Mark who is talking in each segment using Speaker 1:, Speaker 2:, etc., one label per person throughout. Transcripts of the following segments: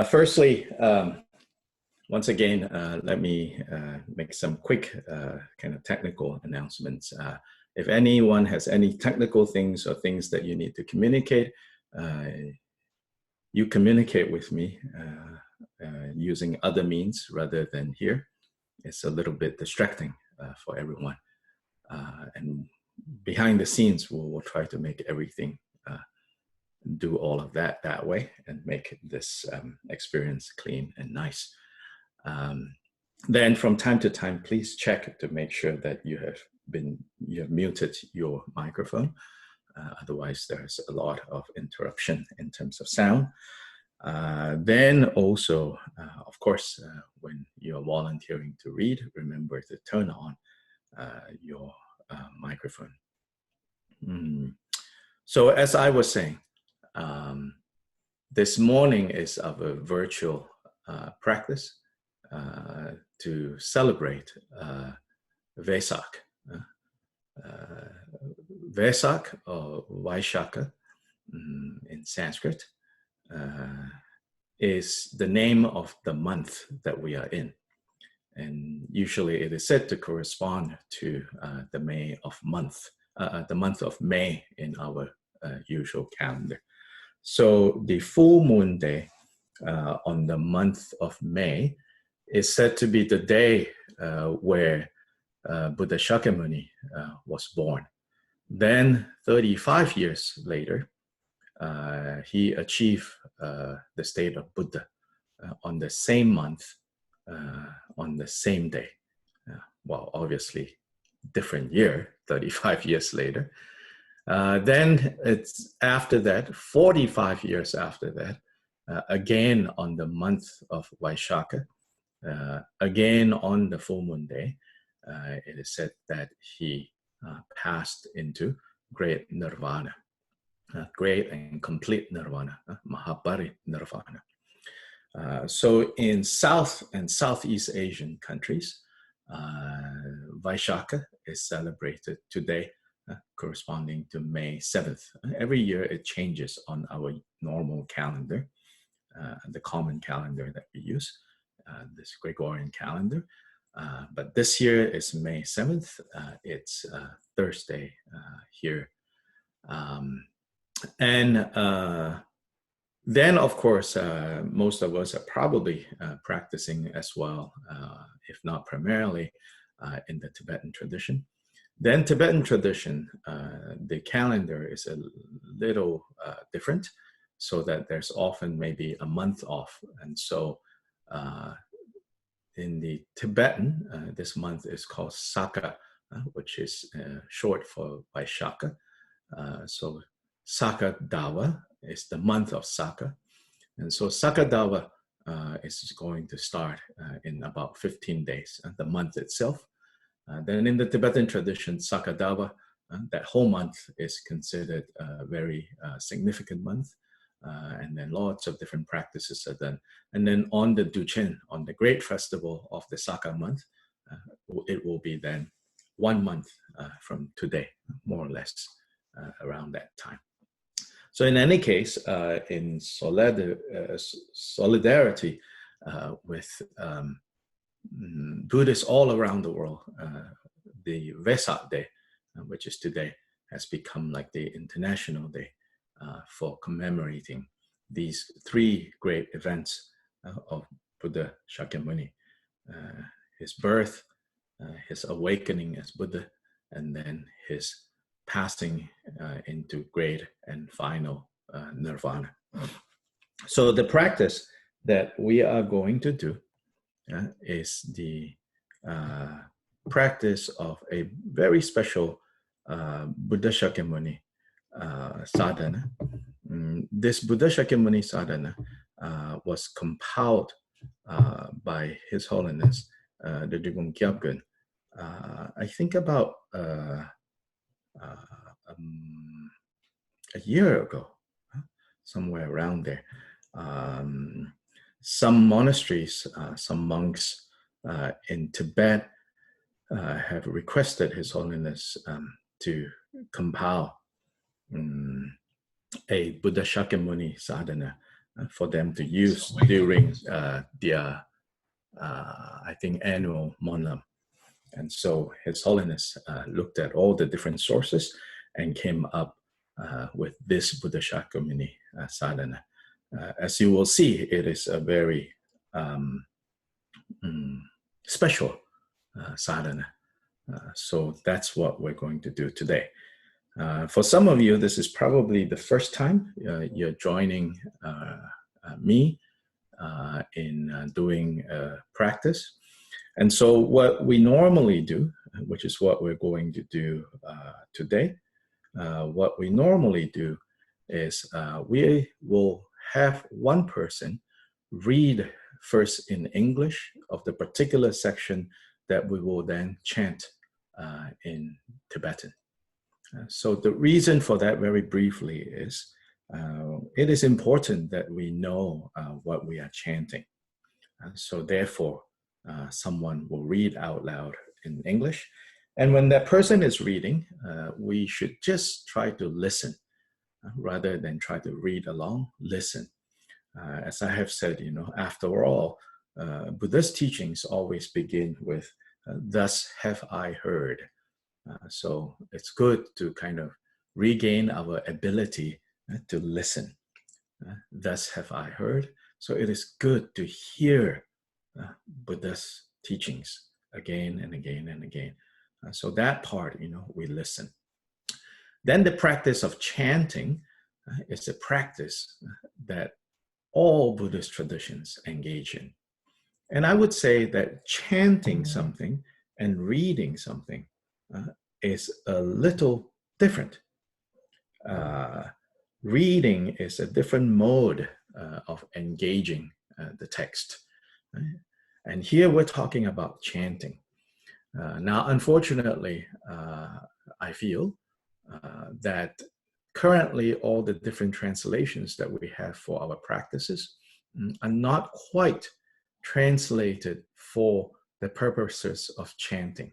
Speaker 1: Firstly, once again, let me make some quick kind of technical announcements. If anyone has any technical things or things that you need to communicate, you communicate with me using other means rather than here. It's a little bit distracting for everyone. And behind the scenes, we'll try to make everything do all of that way and make this experience clean and nice. Then from time to time, please check to make sure that you have muted your microphone. Otherwise, there's a lot of interruption in terms of sound. Then also, of course, when you're volunteering to read, remember to turn on your microphone. So as I was saying, this morning is our virtual practice to celebrate Vesak. Vesak or Vaishaka in Sanskrit is the name of the month that we are in. And usually it is said to correspond to the month of May in our usual calendar. So the full moon day on the month of May is said to be the day where Buddha Shakyamuni was born. Then 35 years later, he achieved the state of Buddha on the same month, on the same day. Well, obviously, different year, 35 years later. Then it's after that, 45 years after that, again on the month of Vaishaka, again on the full moon day, it is said that he passed into great nirvana, great and complete nirvana, Mahabari nirvana. So in South and Southeast Asian countries, Vaishaka is celebrated today, corresponding to May 7th. Every year it changes on our normal calendar, the common calendar that we use, this Gregorian calendar. But this year is May 7th. It's Thursday here. Then, of course, most of us are probably practicing as well, if not primarily, in the Tibetan tradition. Then Tibetan tradition, the calendar is a little different, so that there's often maybe a month off. And so in the Tibetan, this month is called Saka, which is short for Vaishaka. So Saka Dawa is the month of Saka. And so Saka Dawa is going to start in about 15 days, the month itself. Then in the Tibetan tradition, Sakadawa, that whole month is considered a very significant month. And then lots of different practices are done. And then on the Duchen, on the great festival of the Saka month, it will be then 1 month from today, more or less, around that time. So in any case, in solidarity with Buddhists all around the world, the Vesak Day, which is today, has become like the international day for commemorating these three great events of Buddha Shakyamuni: his birth, his awakening as Buddha, and then his passing into great and final nirvana. So the practice that we are going to do is the practice of a very special Buddha Shakyamuni sadhana. This Buddha Shakyamuni sadhana was compiled by His Holiness, the Drikung Kyabgon, I think about a year ago, somewhere around there. Some monasteries, some monks in Tibet have requested His Holiness to compile a Buddha Shakyamuni sadhana for them to use during their, I think, annual Monlam. And so His Holiness looked at all the different sources and came up with this Buddha Shakyamuni Sadhana. As you will see, it is a very special sadhana. So that's what we're going to do today. For some of you, this is probably the first time you're joining me in doing practice. And so what we normally do, which is what we're going to do today, what we normally do is we will have one person read first in English of the particular section that we will then chant in Tibetan. So the reason for that, very briefly, is it is important that we know what we are chanting. So therefore, someone will read out loud in English. And when that person is reading, we should just try to listen rather than try to read along, listen. As I have said, after all, Buddha's teachings always begin with, thus have I heard. So it's good to kind of regain our ability to listen. Thus have I heard. So it is good to hear Buddha's teachings again and again and again. So that part, we listen. Then the practice of chanting is a practice that all Buddhist traditions engage in. And I would say that chanting something and reading something is a little different. Reading is a different mode of engaging the text. Right? And here we're talking about chanting. Now, unfortunately, I feel that currently all the different translations that we have for our practices are not quite translated for the purposes of chanting.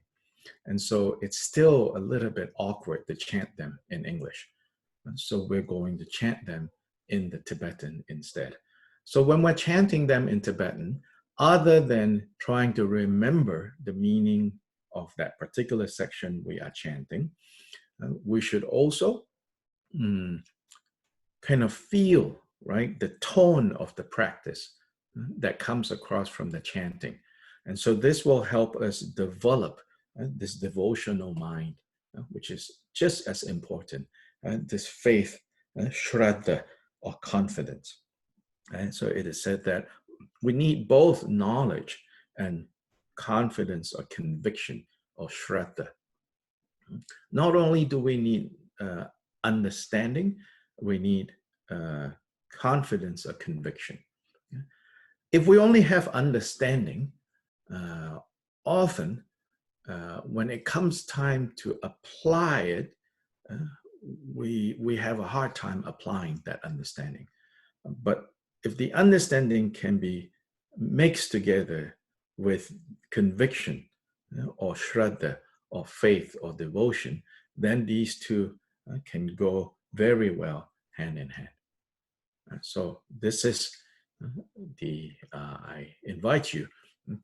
Speaker 1: And so it's still a little bit awkward to chant them in English. And so we're going to chant them in the Tibetan instead. So when we're chanting them in Tibetan, other than trying to remember the meaning of that particular section we are chanting, we should also kind of feel, right, the tone of the practice that comes across from the chanting. And so this will help us develop this devotional mind, which is just as important, this faith, shraddha, or confidence. And so it is said that we need both knowledge and confidence or conviction or shraddha. Not only do we need understanding, we need confidence or conviction. If we only have understanding, often when it comes time to apply it, we have a hard time applying that understanding. But if the understanding can be mixed together with conviction, or shraddha, or faith, or devotion, then these two can go very well hand in hand. So this is I invite you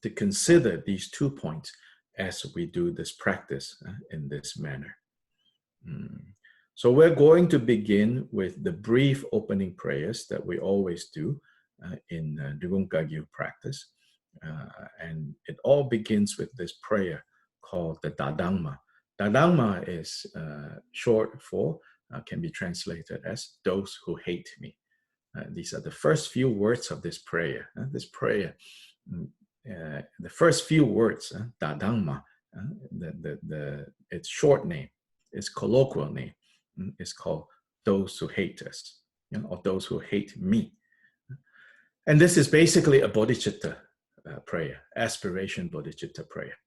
Speaker 1: to consider these 2 points as we do this practice in this manner. So we're going to begin with the brief opening prayers that we always do in Drikung practice. And it all begins with this prayer called the Dadangma. Dadangma is short for, can be translated as those who hate me. These are the first few words of this prayer. The first few words, Dadangma, its short name, its colloquial name, is called those who hate us, or those who hate me. And this is basically a bodhicitta prayer, aspiration bodhicitta prayer.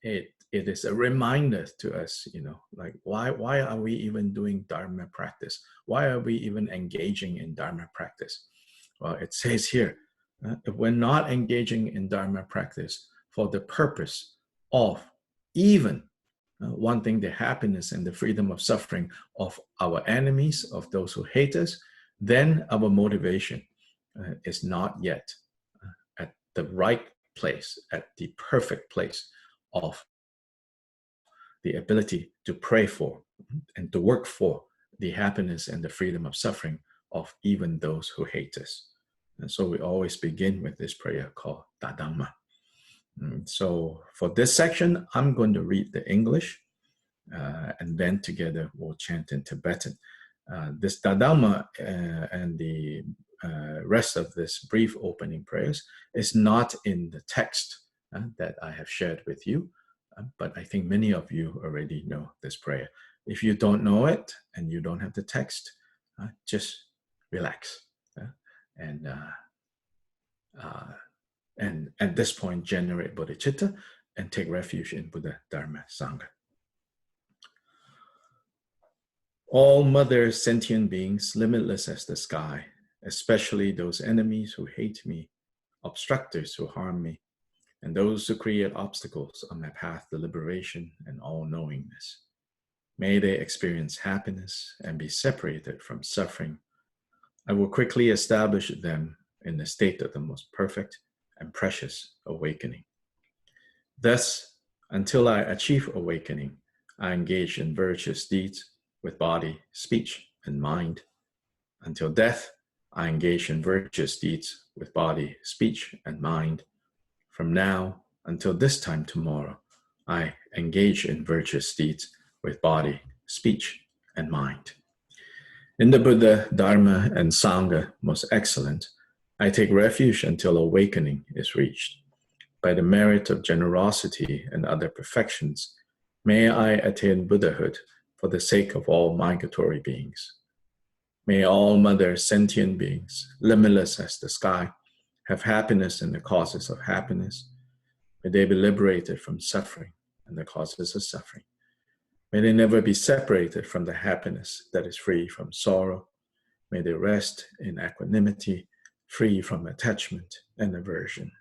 Speaker 1: It is a reminder to us, like why are we even doing Dharma practice? Why are we even engaging in Dharma practice? Well, it says here, if we're not engaging in Dharma practice for the purpose of even wanting the happiness and the freedom of suffering of our enemies, of those who hate us, then our motivation is not yet at the right place, at the perfect place of the ability to pray for and to work for the happiness and the freedom of suffering of even those who hate us. And so we always begin with this prayer called Tadamma. So for this section, I'm going to read the English, and then together we'll chant in Tibetan. This Tadamma and the rest of this brief opening prayers is not in the text that I have shared with you, but I think many of you already know this prayer. If you don't know it and you don't have the text, just relax and at this point generate bodhicitta and take refuge in Buddha, Dharma, Sangha. All mother sentient beings, limitless as the sky, especially those enemies who hate me, obstructors who harm me, and those who create obstacles on my path to liberation and all-knowingness. May they experience happiness and be separated from suffering. I will quickly establish them in the state of the most perfect and precious awakening. Thus, until I achieve awakening, I engage in virtuous deeds with body, speech, and mind. Until death, I engage in virtuous deeds with body, speech, and mind. From now until this time tomorrow, I engage in virtuous deeds with body, speech, and mind. In the Buddha, Dharma, and Sangha, most excellent, I take refuge until awakening is reached. By the merit of generosity and other perfections, may I attain Buddhahood for the sake of all migratory beings. May all mother sentient beings, limitless as the sky, have happiness in the causes of happiness. May they be liberated from suffering and the causes of suffering. May they never be separated from the happiness that is free from sorrow. May they rest in equanimity, free from attachment and aversion.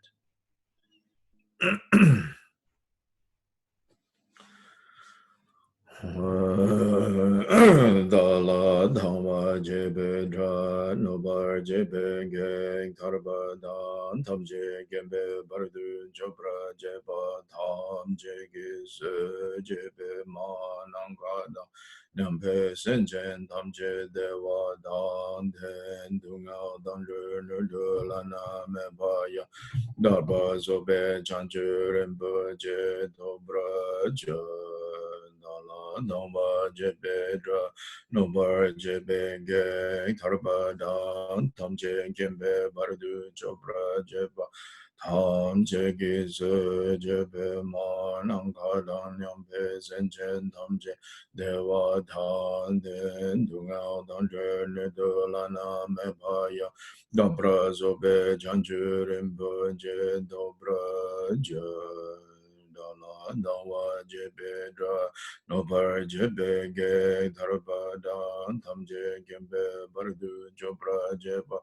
Speaker 1: Dala Dhamma Jebe Dra Nobar Jebe Geng Tarba Dan Tam Je Gembe Bardu Jobra Jeba Tham Jegis Jebe Ma Nangada Nampe Senjen Tam Je Dewa Dan Den Dunga Dan Lu Lana Mebaya Darba Zobe Janju Rembo Je Dobra Jo Noma Jebe Dra Nobar Jebe Geng Tarba Dan Tam Je Gembe Bardu Jobra Jeba Tam Je Giz Jebe Ma Nangka Dan Yampe Senjen Tam Je Dewa Dan Den Dunga Dan Je Lana Mebaya Dobra Zobe Janju Rimbo Je Dobra Je Dawa Jebe Dra Nobar Jebe Ge Darba Dan Tam Je Gembe Bardu Jobra Jeba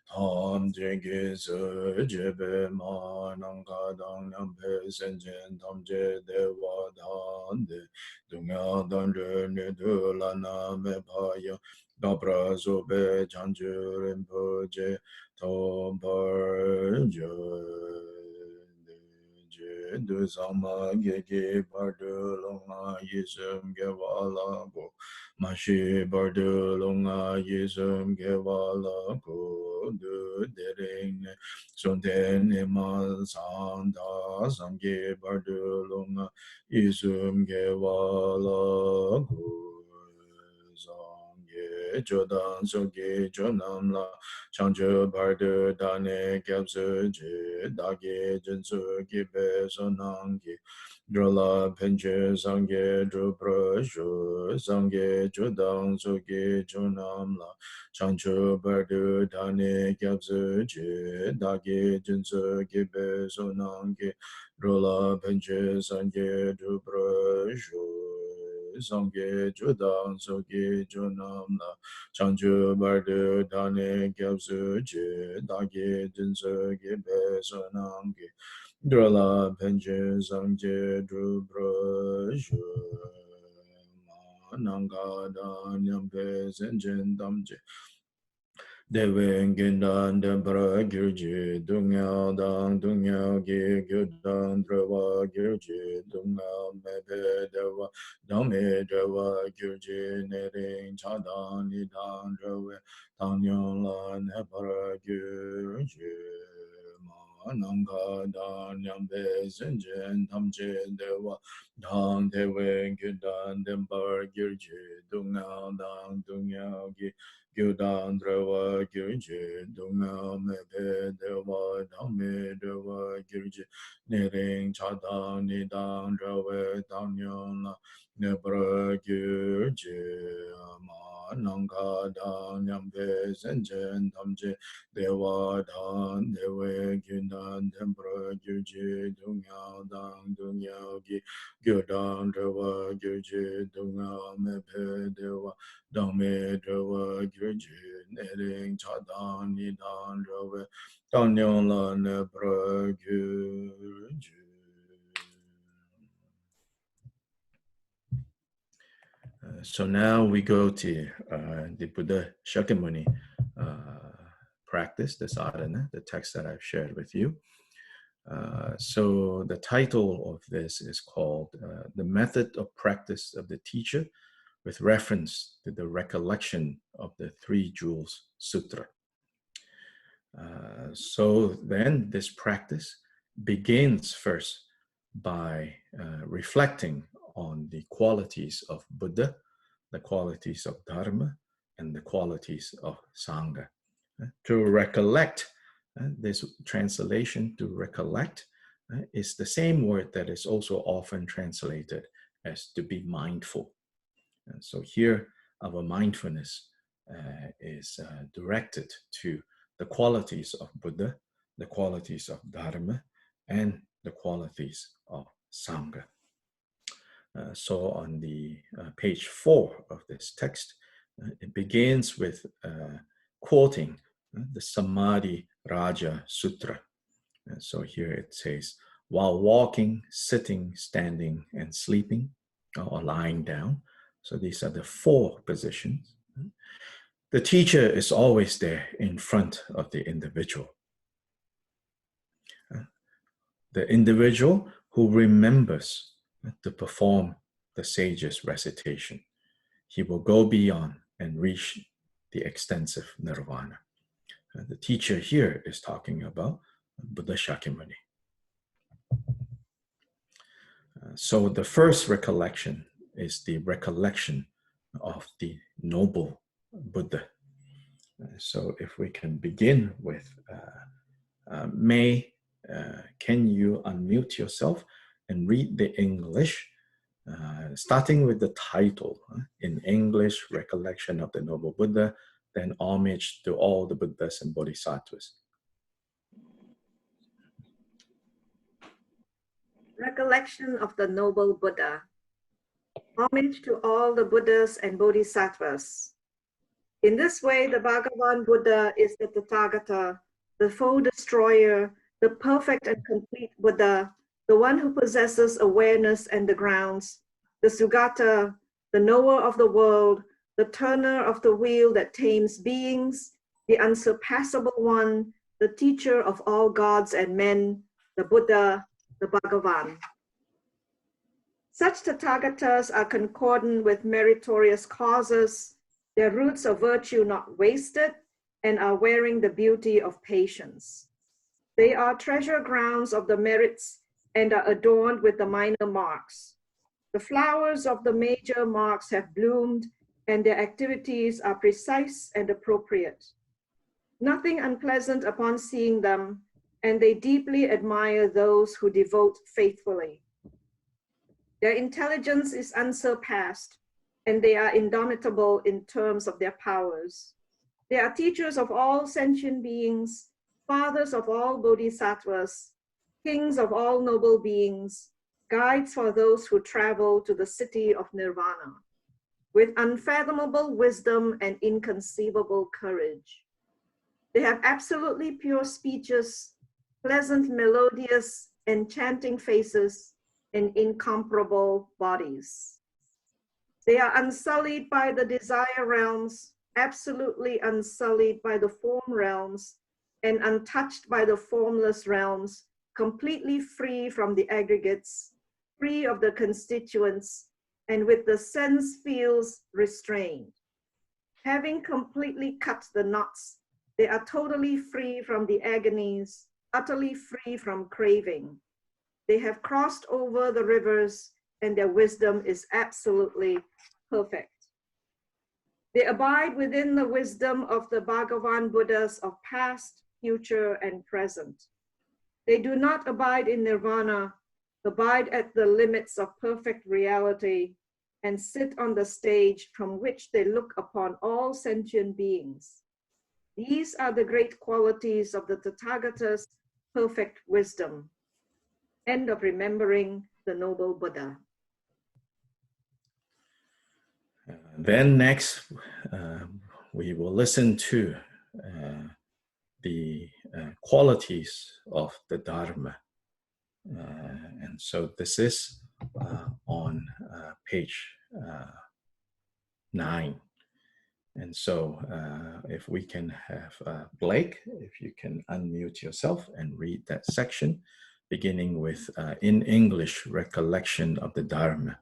Speaker 1: Tam Je Giz Jebe Ma Nangka Dan Yampe Senjen Tam Je Dewa Dan De Dunga Dan Je Nidu Lana Mebaya Dabra Zobe Janju Rimpo Je Tombar Je Du Sama Gege Bardu Longa Yisum Gewala Go Mashi Bardu Longa Yisum Gewala Go Du Dering Sonten Imal Santa Samge Bardu Longa Yisum Gewala Go Jodan Sogi Jonam La Changju Bardu Dane Gyabsu Ji Dagi Jinsu Gibe Sonangi Drola Penche Sangye Drupra Shu Sangye Jodang Sogi Jonam La Changju Bardu Dane Gyabsu Ji Dagi Jinsu Gibe Sonangi Drola Penche Sangye Drupra Shu Sangye Jodang Sogi Jonam La Changju Bardu Dane Gyabsu Ji Dagi Jinsu Gibe Sonangi Drola Penche Sangye Drupra Shu Nanga Dan Yampe Senjen Damje
Speaker 2: Dewen gindan dembra girji dunga dang dunga gi gyudan drava girji dunga mebe dewa dame dewa girji nering chadang nidang drawe tangyon la nebra girji Nanga dan yambe zenjen tamje dewa dang dewe gyudan dembar girji dunga dang dunga gi Gyudan Drava Girji Dunga Mebe Deva Dhamme Deva Girji Niring Chadang Nidang Drava Dhamyon Nebra Girji Ma Nanga Dan Yambe Zenjen Dhamje Deva Dan Dewe Gyudan Dembra Girji Dunga Dan Dunya Gi Gyudan Drava Girji Dunga Mebe Deva Dame Drava Girji Nering Chadang Nidan Drava Danyon La Nebra Girji.
Speaker 1: So now we go to the Buddha Shakyamuni practice, the sadhana, the text that I've shared with you. So the title of this is called The Method of Practice of the Teacher with reference to the recollection of the Three Jewels Sutra. So then this practice begins first by reflecting on the qualities of Buddha, the qualities of Dharma, and the qualities of Sangha. To recollect, this translation, to recollect, is the same word that is also often translated as to be mindful. And so here, our mindfulness is directed to the qualities of Buddha, the qualities of Dharma, and the qualities of Sangha. So on the page 4 of this text, it begins with quoting the Samadhi Raja Sutra. So here it says, while walking, sitting, standing, and sleeping, or lying down. So these are the 4 positions. The teacher is always there in front of the individual. The individual who remembers to perform the sage's recitation. He will go beyond and reach the extensive nirvana. The teacher here is talking about Buddha Shakyamuni. So the first recollection is the recollection of the noble Buddha. So if we can begin with May, can you unmute yourself and read the English, starting with the title, in English, Recollection of the Noble Buddha, then homage to all the Buddhas and Bodhisattvas.
Speaker 3: Recollection of the Noble Buddha. Homage to all the Buddhas and Bodhisattvas. In this way, the Bhagavan Buddha is the Tathagata, the foe destroyer, the perfect and complete Buddha, the one who possesses awareness and the grounds, the Sugata, the knower of the world, the turner of the wheel that tames beings, the unsurpassable one, the teacher of all gods and men, the Buddha, the Bhagavan. Such Tathagatas are concordant with meritorious causes, their roots of virtue not wasted, and are wearing the beauty of patience. They are treasure grounds of the merits and are adorned with the minor marks. The flowers of the major marks have bloomed, and their activities are precise and appropriate. Nothing unpleasant upon seeing them, and they deeply admire those who devote faithfully. Their intelligence is unsurpassed, and they are indomitable in terms of their powers. They are teachers of all sentient beings, fathers of all bodhisattvas, kings of all noble beings, guides for those who travel to the city of nirvana, with unfathomable wisdom and inconceivable courage. They have absolutely pure speeches, pleasant, melodious, enchanting faces, and incomparable bodies. They are unsullied by the desire realms, absolutely unsullied by the form realms and untouched by the formless realms, completely free from the aggregates, free of the constituents, and with the sense fields restrained. Having completely cut the knots, they are totally free from the agonies, utterly free from craving. They have crossed over the rivers, and their wisdom is absolutely perfect. They abide within the wisdom of the Bhagavan Buddhas of past, future, and present. They do not abide in nirvana, abide at the limits of perfect reality, and sit on the stage from which they look upon all sentient beings. These are the great qualities of the Tathagata's perfect wisdom. End of remembering the noble Buddha.
Speaker 1: Then next, we will listen to the qualities of the Dharma. And so this is on page 9. And so if we can have Blake, if you can unmute yourself and read that section, beginning with in English, Recollection of the Dharma.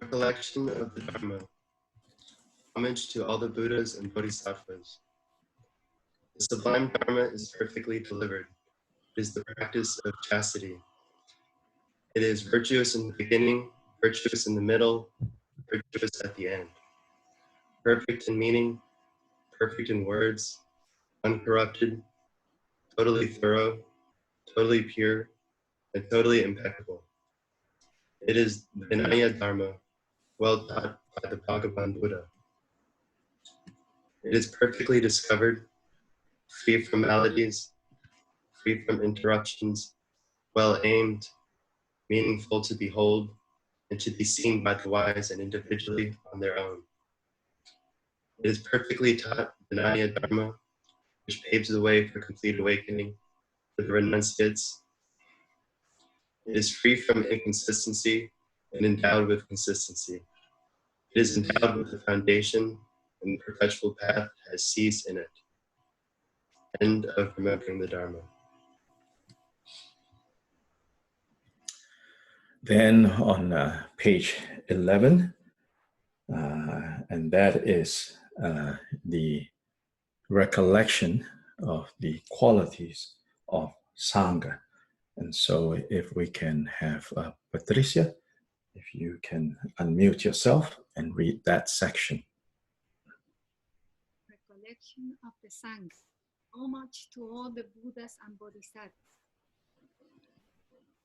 Speaker 4: Recollection of the Dharma. Homage to all the Buddhas and Bodhisattvas. The sublime Dharma is perfectly delivered. It is the practice of chastity. It is virtuous in the beginning, virtuous in the middle, virtuous at the end. Perfect in meaning, perfect in words, uncorrupted, totally thorough, totally pure, and totally impeccable. It is the Vinaya Dharma, well taught by the Bhagavan Buddha. It is perfectly discovered, free from maladies, free from interruptions, well aimed, meaningful to behold, and to be seen by the wise and individually on their own. It is perfectly taught Vinaya Dharma, which paves the way for complete awakening for the renunciates. It is free from inconsistency and endowed with consistency. It is endowed with the foundation, and the perpetual path has ceased in it. End of remembering the Dharma.
Speaker 1: Then on page 11, and that is the recollection of the qualities of Sangha. And so if we can have Patricia, if you can unmute yourself and read that section.
Speaker 5: Recollection of the Sangha. Homage to all the Buddhas and Bodhisattvas.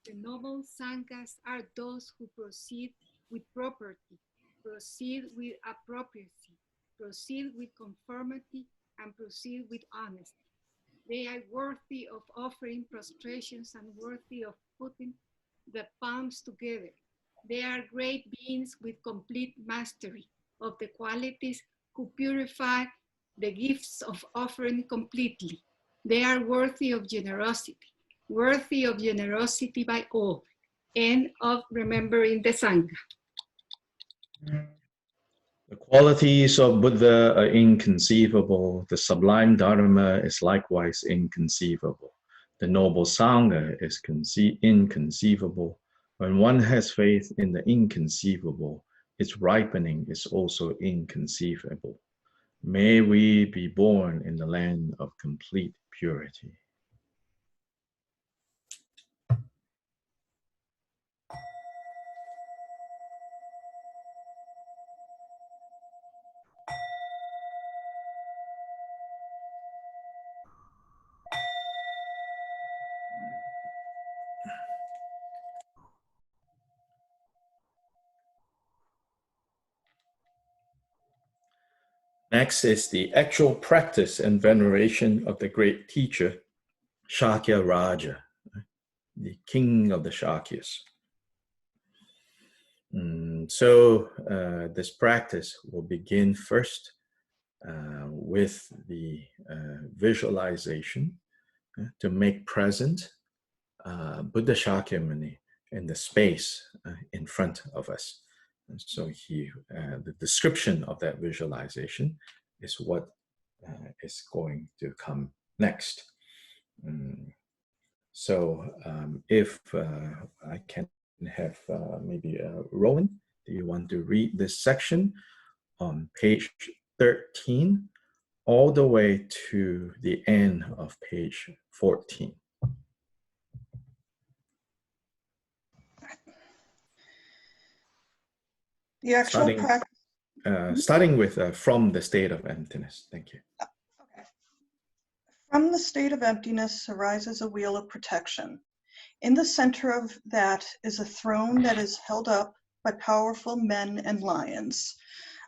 Speaker 5: The noble Sanghas are those who proceed with propriety, proceed with appropriacy, proceed with conformity, and proceed with honesty. They are worthy of offering prostrations and worthy of putting the palms together. They are great beings with complete mastery of the qualities who purify the gifts of offering completely. They are worthy of generosity by all, and of remembering the Sangha.
Speaker 1: The qualities of Buddha are inconceivable. The sublime Dharma is likewise inconceivable. The noble Sangha is inconceivable. When one has faith in the inconceivable, its ripening is also inconceivable. May we be born in the land of complete purity. Next is the actual practice and veneration of the great teacher, Shakya Raja, the king of the Shakyas. So this practice will begin first with the visualization to make present Buddha Shakyamuni in the space in front of us. And so the description of that visualization is what is going to come next. So if I can have maybe Rowan, do you want to read this section on page 13 all the way to the end of page 14?
Speaker 6: The actual practice.
Speaker 1: Starting with from the state of emptiness. Thank you.
Speaker 6: Okay. From the state of emptiness arises a wheel of protection. In the center of that is a throne that is held up by powerful men and lions.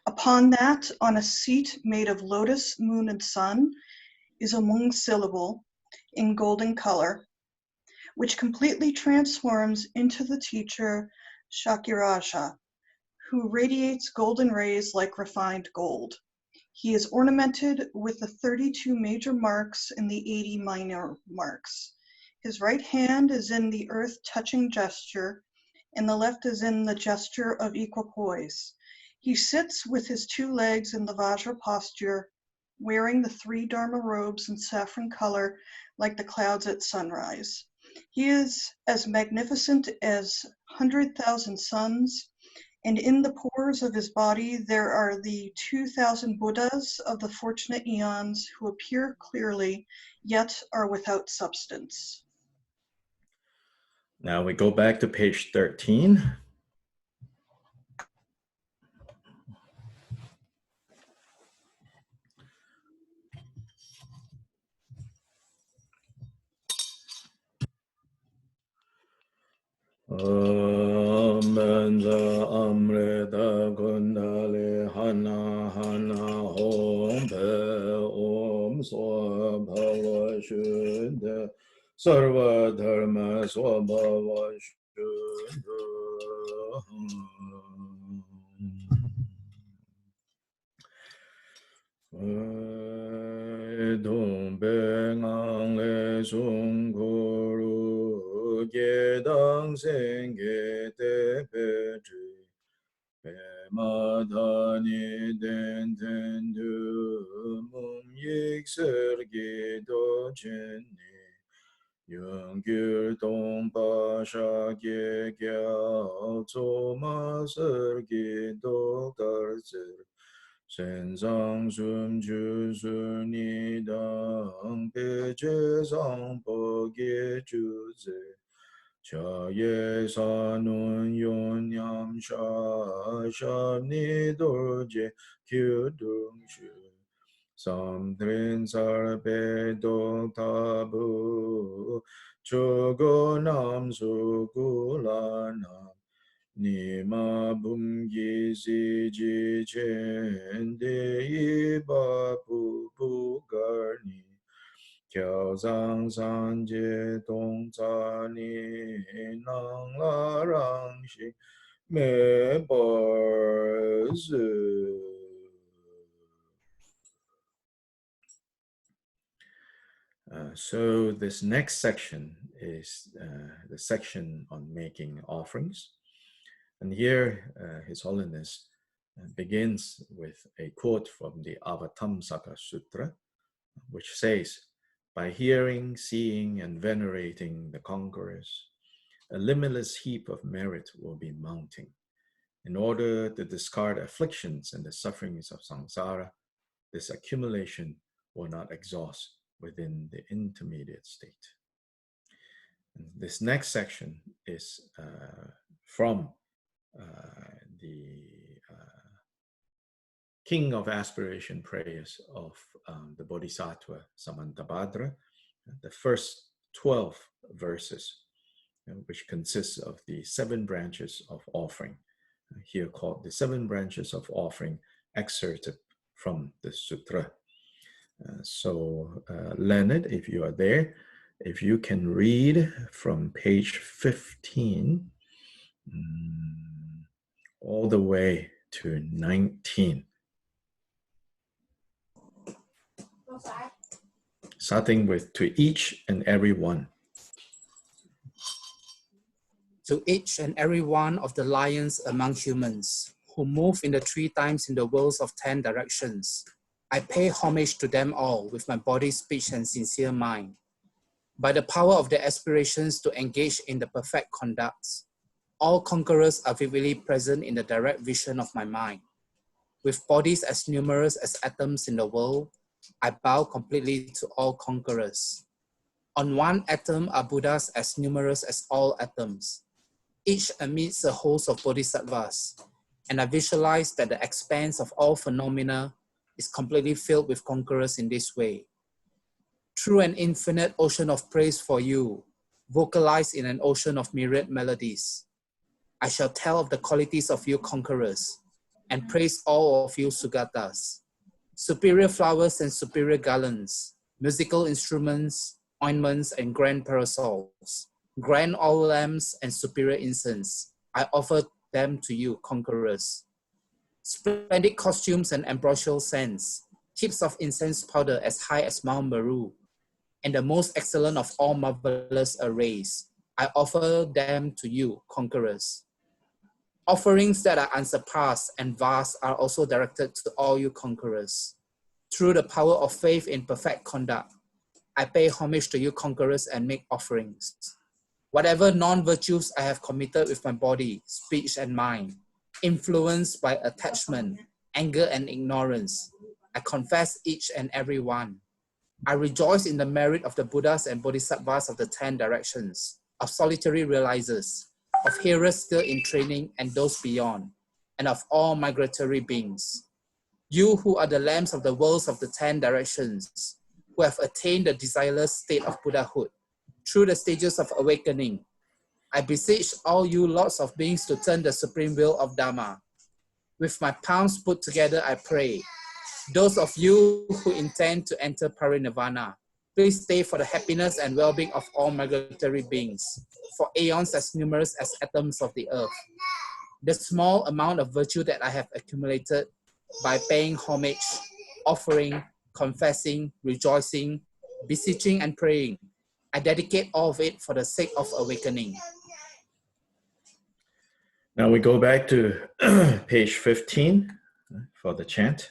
Speaker 6: Upon that, on a seat made of lotus, moon, and sun, is a Hmong syllable in golden color, which completely transforms into the teacher Shakyamuni, who radiates golden rays like refined gold. He is ornamented with the 32 major marks and the 80 minor marks. His right hand is in the earth-touching gesture, and the left is in the gesture of equipoise. He sits with his two legs in the Vajra posture, wearing the 3 Dharma robes in saffron color like the clouds at sunrise. He is as magnificent as 100,000 suns, and in the pores of his body there are the 2,000 Buddhas of the fortunate eons who appear clearly, yet are without substance.
Speaker 1: Now we go back to page 13. Benza amrita gundali hana hana om pe om so bhava shuddha sarva dharma swabhava shuddha. Dong beng ang le sung guru ge dang seng ge te pe zhi pe ma da ni den ten du mung yik ser ge do chen ni yung gyur dong pa sha ge gyao tso ma ser ge do dar zer Shenzang Sun Ju Sun Ni Dang Pe Je Zang Po Ge Ju Ze Cha Ye Sa Nun Yun Yam Sha Sha Ni Do Je Kyu Dung Shu Sam Trin Sar Pe Do Ta Bu Chu Go Nam Su Gu La Nam Nima bumgi si ji chen de yi ba pu pu gar ni kiao zang san je dong za ni nang la rang shi me bar zi. So this next section is the section on making offerings. And here, His Holiness begins with a quote from the Avatamsaka Sutra, which says, by hearing, seeing, and venerating the conquerors, a limitless heap of merit will be mounting. In order to discard afflictions and the sufferings of samsara, this accumulation will not exhaust within the intermediate state. And this next section is from the King of Aspiration prayers of the Bodhisattva Samantabhadra, the first 12 verses, which consists of the 7 branches of offering, here called the 7 branches of offering, excerpted from the sutra. So Leonard, if you are there, if you can read from page 15 all the way to 19. Starting with to each and every one.
Speaker 7: to each and every one of the lions among humans who move in the 3 times in the worlds of 10 directions. I pay homage to them all with my body, speech, and sincere mind. By the power of their aspirations to engage in the perfect conducts, all conquerors are vividly present in the direct vision of my mind. With bodies as numerous as atoms in the world, I bow completely to all conquerors. On one atom are Buddhas as numerous as all atoms, each amidst a host of bodhisattvas, and I visualize that the expanse of all phenomena is completely filled with conquerors in this way. Through an infinite ocean of praise for you, vocalized in an ocean of myriad melodies, I shall tell of the qualities of you conquerors and praise all of you Sugatas. Superior flowers and superior garlands, musical instruments, ointments and grand parasols, grand oil lamps and superior incense, I offer them to you conquerors. Splendid costumes and ambrosial scents, heaps of incense powder as high as Mount Meru, and the most excellent of all marvelous arrays, I offer them to you, conquerors. Offerings that are unsurpassed and vast are also directed to all you conquerors. Through the power of faith in perfect conduct, I pay homage to you, conquerors, and make offerings. Whatever non-virtues I have committed with my body, speech, and mind, influenced by attachment, anger, and ignorance, I confess each and every one. I rejoice in the merit of the Buddhas and Bodhisattvas of the 10 directions, of solitary realizers, of hearers still in training and those beyond, and of all migratory beings. You who are the lamps of the worlds of the 10 directions, who have attained the desireless state of Buddhahood through the stages of awakening, I beseech all you lots of beings to turn the supreme will of Dharma. With my palms put together, I pray. Those of you who intend to enter Parinirvana, please stay for the happiness and well-being of all migratory beings, for aeons as numerous as atoms of the earth. The small amount of virtue that I have accumulated by paying homage, offering, confessing, rejoicing, beseeching, and praying, I dedicate all of it for the sake of awakening.
Speaker 1: Now we go back to page 15 for the chant.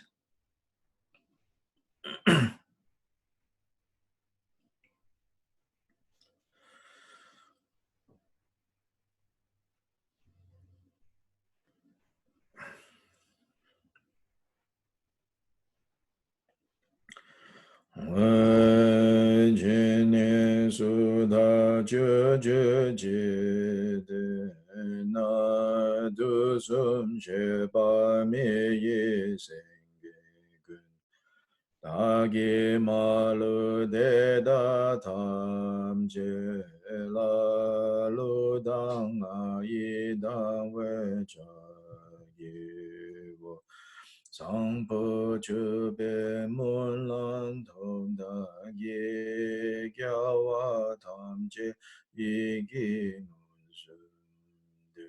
Speaker 1: Jene Sudha Je De Na Du Sum Sheba Me Ye Senge Gun Dagi Malu De Da Tam Je La Lu Dang A Yi Dang We Cha Ye Wo Sangpo Chube Mun Lan Tong Da Ye Gya Wa Tam Je Yi Gi Nun Sun Du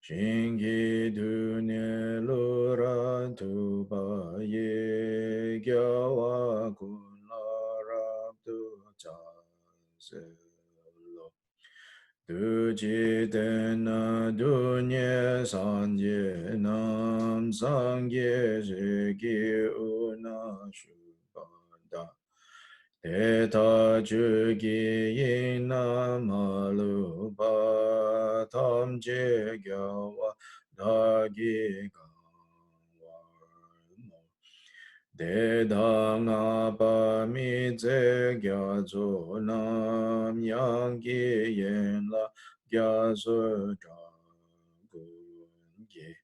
Speaker 1: Shingi Du Ne Lu Ra Tu Ba Ye Gya Wa Kun La Ra Tu Cha Se Lo Du Ji Den Na Du Nye San Ye Nam Sang Ye Je Gi U Na Shu Ba Da De Ta Ju Gi Yin Na Ma Lu Ba Tam Je Gya Wa Da Gi Gang Wa Mo De Da Nga Pa Mi Tse Gya Zo Nam Yang Gi Yen La Gya Zo Tra Gun Gi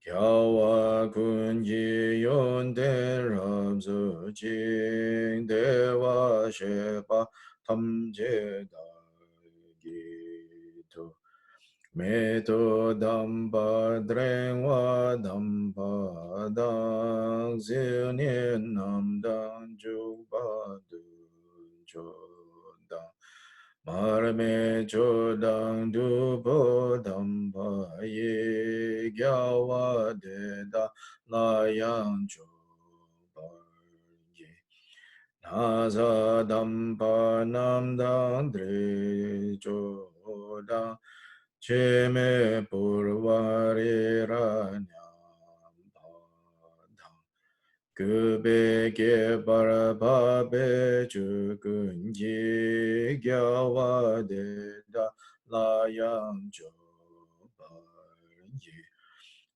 Speaker 1: Gya Wa Kun Ji Yon Den Rab Zo Jing De Wa She Pa Tam Je Da Gi To Me to dam pa dreng wa dam pa dang zil nien nam dang juk pa du cho dang mar me cho dang du po dam pa ye gya wa de da la yang cho pa ye na za dam pa nam dang dre cho dang
Speaker 2: Cheme Purvarira Nyampadang Kube Ge Barababe Chukunji Gyawa Deda Layang Jobayi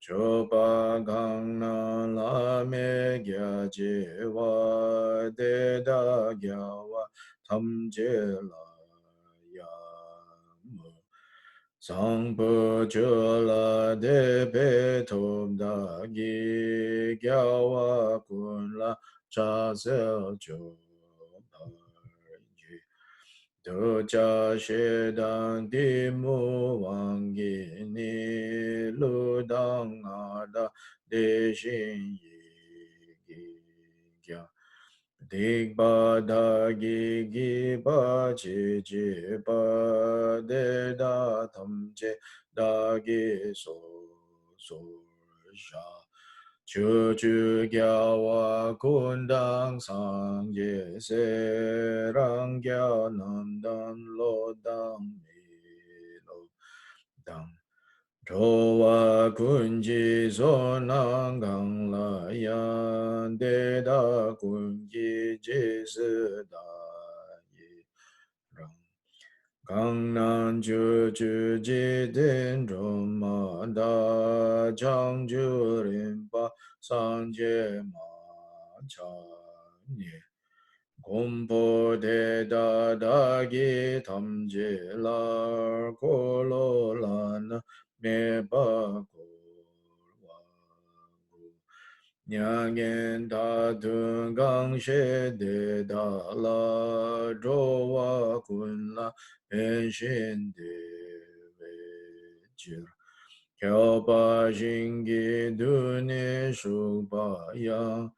Speaker 2: Choba Gangna Lame Gyajewa Deda Gyawa Tamje Layam Sangpo Chola Debe Tobda Gi Gyawa Kunla Chasel Chobayi Doja Shedan Dimu Wangi Ni Ludang Ada Deshin Yi Digba Dagi Giba Chi Ba De Da Tam Je Dagi So Sha Chu Chu Gyawa Kundang Sang Ye Se Rang Gya Nam Dan Lo Dang Mi Lo Dang Chowa Kunji Sonang Gang La Yan De Da Kunji Jis Da Yi Rang Gang Nan Ju Ju Ji Din Roma Da Chang Ju Rin Pa Sang Je Ma Cha Nye Gompo De Da Da Gi Tam Je La Ko Lo Lan Me Ba Ko Wa Gu Nyagen Da Dun Gang She De Da La Jo Wa Kun La En Shin De We Jir Kyo Pa Jingi Du Ni Shu Pa Yang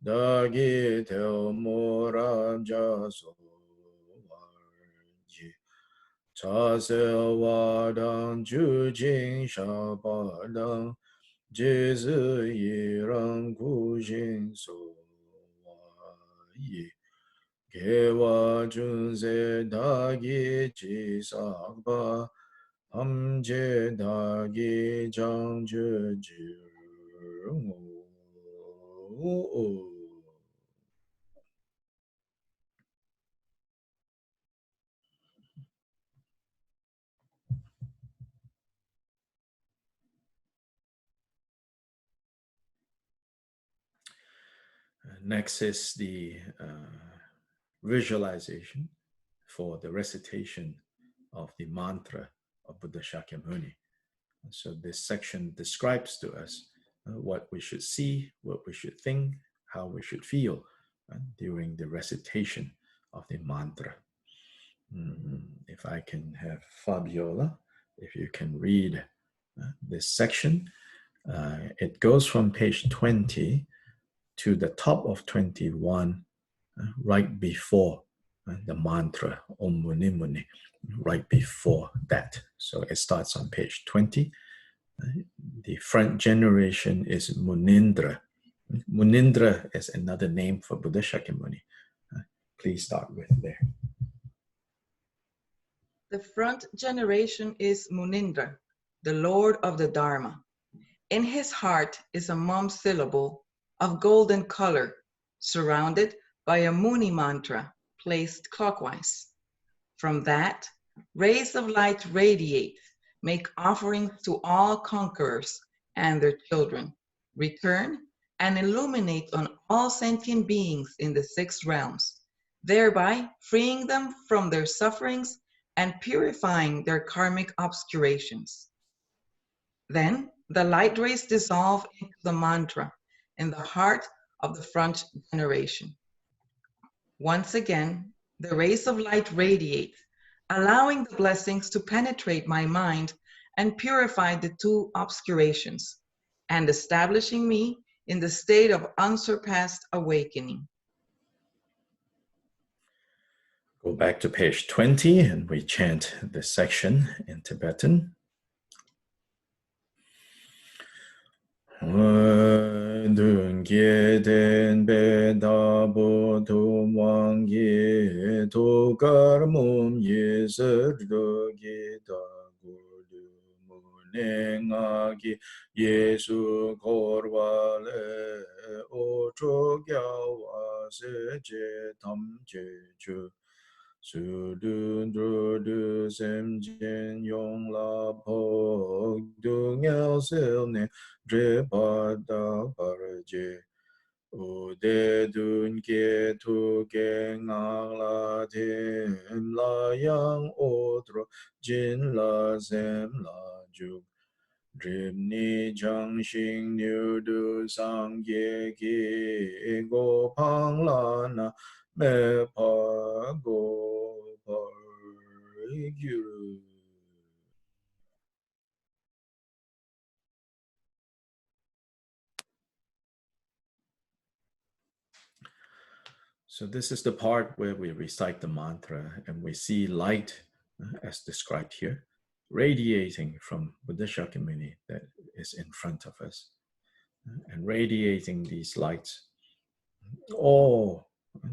Speaker 2: Dagi Teo Moram Jaso Warji Chase Wadang Ju Jing Sha Pa Dang Jizi Yirang Gu Jing So Wa Yi Gewa Jun Se Dagi Chi Sak Pa Am Je Dagi Jang Ju Jir
Speaker 1: Next is the visualization for the recitation of the mantra of Buddha Shakyamuni. So this section describes to us what we should see, what we should think, how we should feel during the recitation of the mantra. If I can have Fabiola, if you can read this section. It goes from page 20 to the top of 21, right before the mantra, Om Muni Muni, right before that. So it starts on page 20. The front generation is Munindra. Munindra is another name for Buddha Shakyamuni. Please start with there.
Speaker 8: The front generation is Munindra, the Lord of the Dharma. In his heart is a mum syllable of golden color, surrounded by a Muni mantra placed clockwise. From that, rays of light radiate, make offerings to all conquerors and their children, return and illuminate on all sentient beings in the 6 realms, thereby freeing them from their sufferings and purifying their karmic obscurations. Then the light rays dissolve into the mantra in the heart of the front generation. Once again, the rays of light radiate, allowing the blessings to penetrate my mind and purify the 2 obscurations, and establishing me in the state of unsurpassed awakening.
Speaker 1: Go back to page 20 and we chant this section in Tibetan. Dun Gye Den Be Da Bo Tu Wang Ye Tu Kar Mum Ye Ser Do Ge Da
Speaker 2: Munengagi Yesu Korwale Ochogyawa Seje Tamjeju Sudun Drudu Semjin Yong La Pog Dungel Silne Dripada Paraje Ude Dun Ke Tu Ke Ngang La Tim La Yang Otro Jin La Zem La Juk Dribni Jang Xing Niu Du Sang Ye Ki Go Pang La Na Me Pa Go Par Gyu.
Speaker 1: So this is the part where we recite the mantra and we see light, as described here, radiating from Buddha Shakyamuni that is in front of us, and radiating these lights all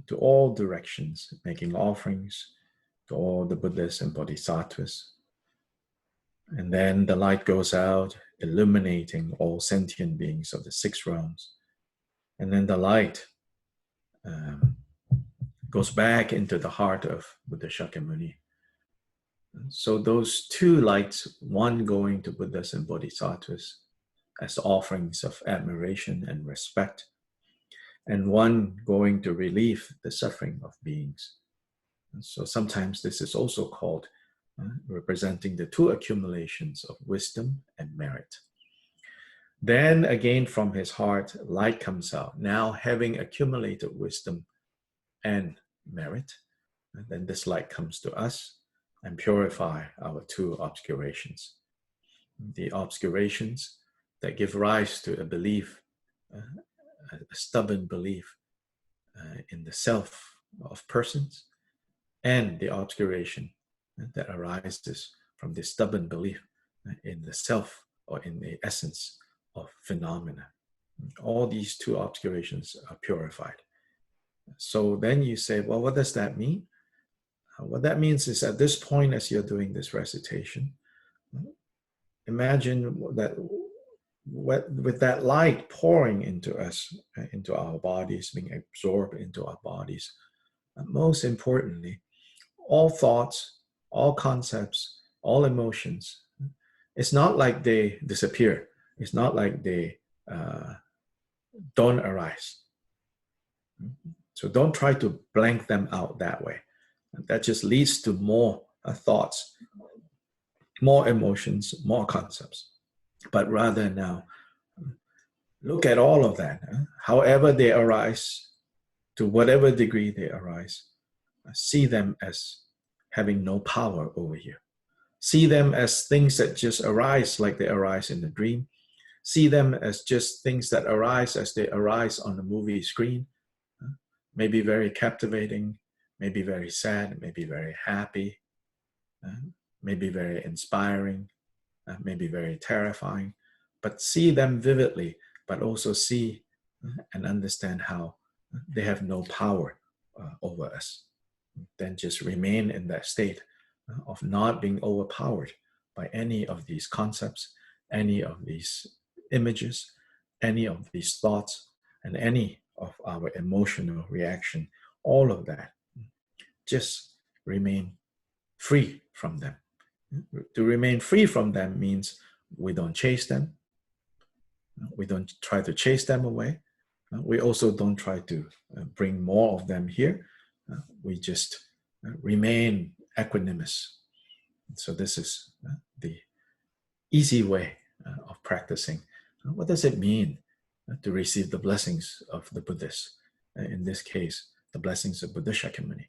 Speaker 1: to all directions, making offerings to all the Buddhas and Bodhisattvas. And then the light goes out, illuminating all sentient beings of the 6 realms. And then the light goes back into the heart of Buddha Shakyamuni. So those 2 lights, one going to Buddhas and Bodhisattvas as offerings of admiration and respect, and one going to relieve the suffering of beings. And so sometimes this is also called representing the 2 accumulations of wisdom and merit. Then again from his heart, light comes out. Now having accumulated wisdom and merit, and then this light comes to us and purify our 2 obscurations. The obscurations that give rise to a belief, a stubborn belief in the self of persons, and the obscuration that arises from the stubborn belief in the self or in the essence of phenomena. All these 2 obscurations are purified. So then you say, well, what does that mean? What that means is at this point, as you're doing this recitation, imagine that with that light pouring into us, into our bodies, being absorbed into our bodies, most importantly, all thoughts, all concepts, all emotions, it's not like they disappear. It's not like they don't arise. So don't try to blank them out that way. That just leads to more thoughts, more emotions, more concepts. But rather now, look at all of that. However they arise, to whatever degree they arise, see them as having no power over you. See them as things that just arise like they arise in the dream. See them as just things that arise as they arise on the movie screen. Maybe very captivating, maybe very sad, maybe very happy, maybe very inspiring, maybe very terrifying. But see them vividly, but also see and understand how they have no power over us. Then just remain in that state of not being overpowered by any of these concepts, any of these images, any of these thoughts, and any of our emotional reaction, all of that. Just remain free from them. To remain free from them means we don't chase them. We don't try to chase them away. We also don't try to bring more of them here. We just remain equanimous. So this is the easy way of practicing. What does it mean to receive the blessings of the Buddhists? In this case, the blessings of Buddha Shakyamuni.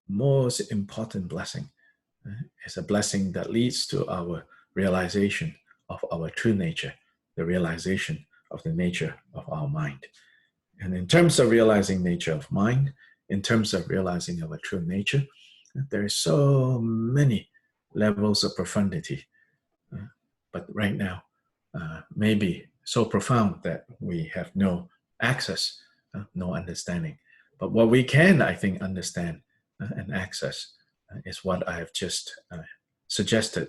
Speaker 1: Most important blessing is a blessing that leads to our realization of our true nature, the realization of the nature of our mind. And in terms of realizing nature of mind, in terms of realizing our true nature, there are so many levels of profundity. But right now, maybe so profound that we have no access, no understanding. But what we can, I think, understand and access is what I have just suggested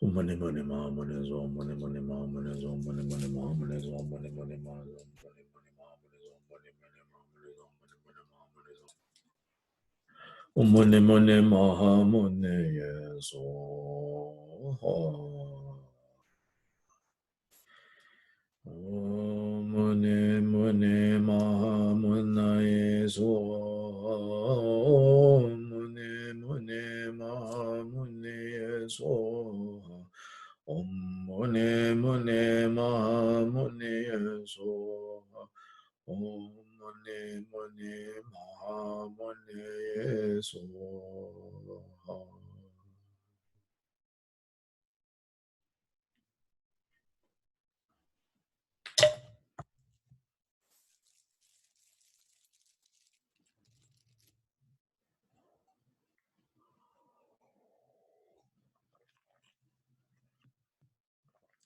Speaker 2: Mani mani ma mani zo mani mani ma mani zo mani mani ma mani zo mani mani ma zo mani mani ma mani zo mani mani ma mani zo mani mani ma mani zo. Mani mani ma ha mani ye zo ha. Mani mani ma ha mani ye zo. Mani mani ma ha mani ye zo. Om Muni Muni Maha Muni Soha. Om Muni Muni Maha Muni Soha.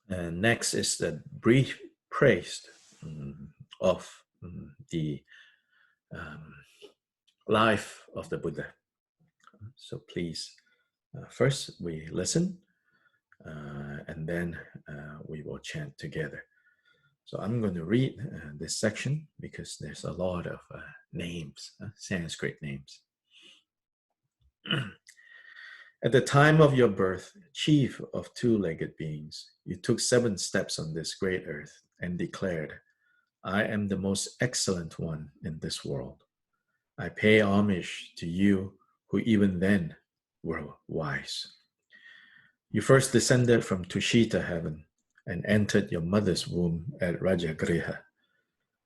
Speaker 1: And next is the brief praise of the life of the Buddha. So please, first we listen, and then we will chant together. So I'm going to read this section because there's a lot of names, Sanskrit names. At the time of your birth, chief of two-legged beings, you took 7 steps on this great earth and declared, I am the most excellent one in this world. I pay homage to you who even then were wise. You first descended from Tushita heaven and entered your mother's womb at Rajagriha.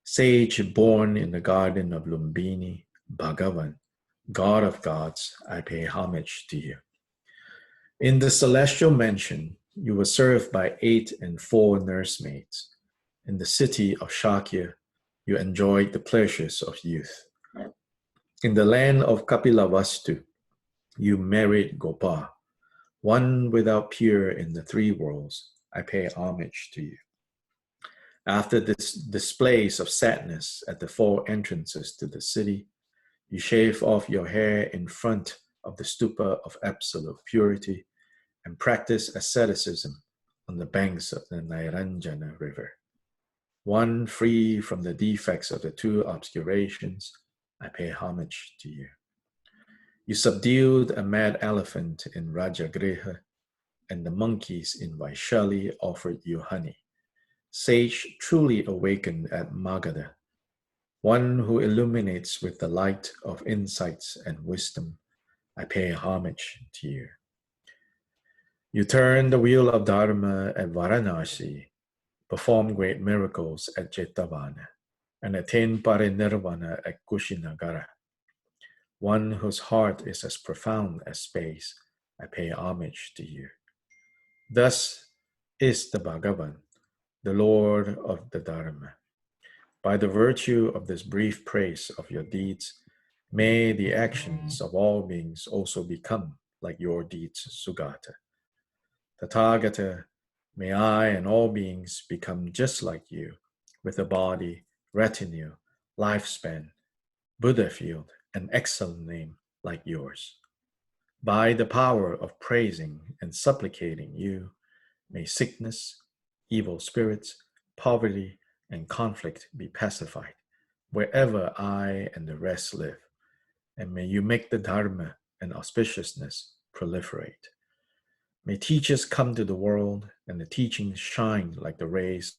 Speaker 1: Sage born in the garden of Lumbini, Bhagavan, God of gods, I pay homage to you. In the celestial mansion, you were served by 8 and 4 nursemaids. In the city of Shakya, you enjoyed the pleasures of youth. In the land of Kapilavastu, you married Gopal, one without peer in the 3 worlds. I pay homage to you. After this displays of sadness at the 4 entrances to the city, you shave off your hair in front of the stupa of absolute purity and practice asceticism on the banks of the Nairanjana river. One free from the defects of the 2 obscurations, I pay homage to you. You subdued a mad elephant in Rajagriha, and the monkeys in Vaishali offered you honey. Sage truly awakened at Magadha, one who illuminates with the light of insights and wisdom, I pay homage to you. You turn the wheel of Dharma at Varanasi, perform great miracles at Jetavana, and attain parinirvana at Kushinagara. One whose heart is as profound as space, I pay homage to you. Thus is the Bhagavan, the Lord of the Dharma. By the virtue of this brief praise of your deeds, may the actions of all beings also become like your deeds, Sugata. Tathagata, may I and all beings become just like you, with a body, retinue, lifespan, Buddha field, and excellent name like yours. By the power of praising and supplicating you, may sickness, evil spirits, poverty, and conflict be pacified wherever I and the rest live, and may you make the Dharma and auspiciousness proliferate. May teachers come to the world and the teachings shine like the rays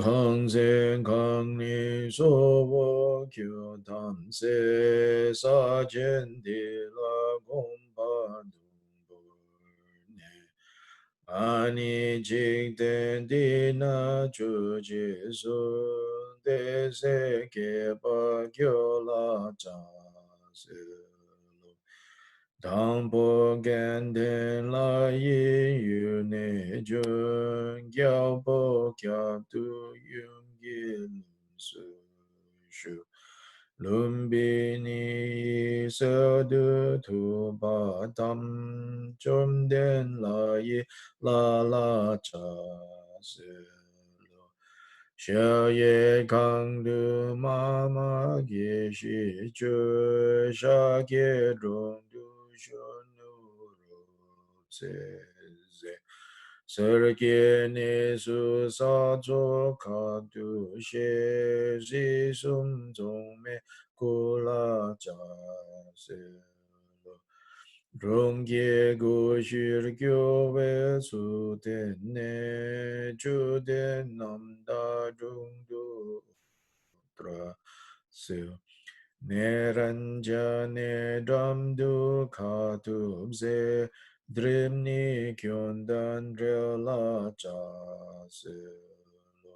Speaker 1: Gangzen Gangni Sobo Kyo Tamse Sajen De La Gomba Ani Jig Den Dina Juji Sun
Speaker 2: dese keba gyola jase Dampo ganden la yi yu ne jun gyabo kyab tu yung gil su shu lumbini sadu tu ba tam chum den la yi la la cha se lo xia ye kang du ma ma ge shi chu sha ge rong du shun nu ru tse ze ser ge ne su sa zo ka du she zi sum zong me ku la cha se lo rong ge gu shir gyo we su den ne ju den nam da rung du tra se ne ran ja ne dam du ka tu ze drim ni kyun dan re la cha se lo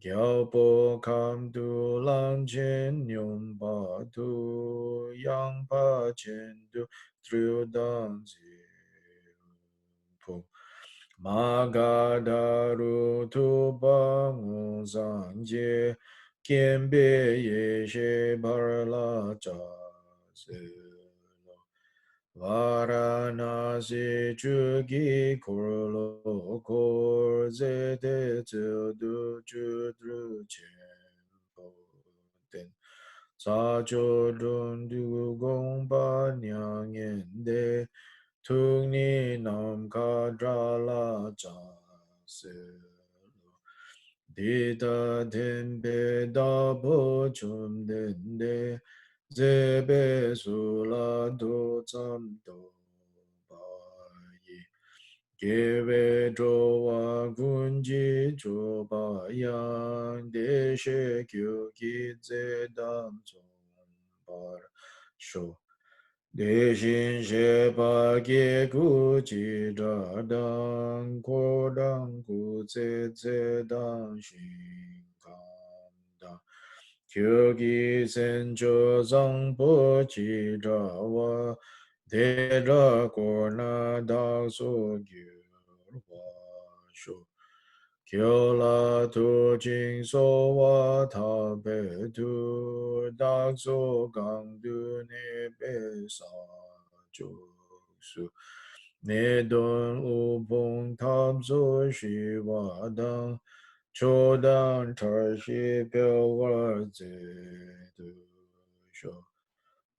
Speaker 2: gyao po kam du lang chen nyum pa tu yang pa chen du tru dan zi po ma ga da ru tu pa ngu zang je kien be ye she bar la cha se lo Varanasi chugi korlo kor ze de tsu du chu dru chen po ten sa cho dun du gong pa nyang yen de tung ni nam ka dra la cha se lo di da den be da bo chum den de zebe su la do tsam do ba yi geve zho wa gun ji zho ba yang de she kyu ki ze dam zong bar sho de shin she ba ge gu ji da dang ko dang gu ze dang shin kam da Kyogi sencho zangpo chi rawa dera korna dakso gyurwa sho. Kyola tu jing so wa tabe tu dakso gangdu ne be sa su. Ne don upong tabso shi wa dang Chodan tarshi pyawar zedu sho.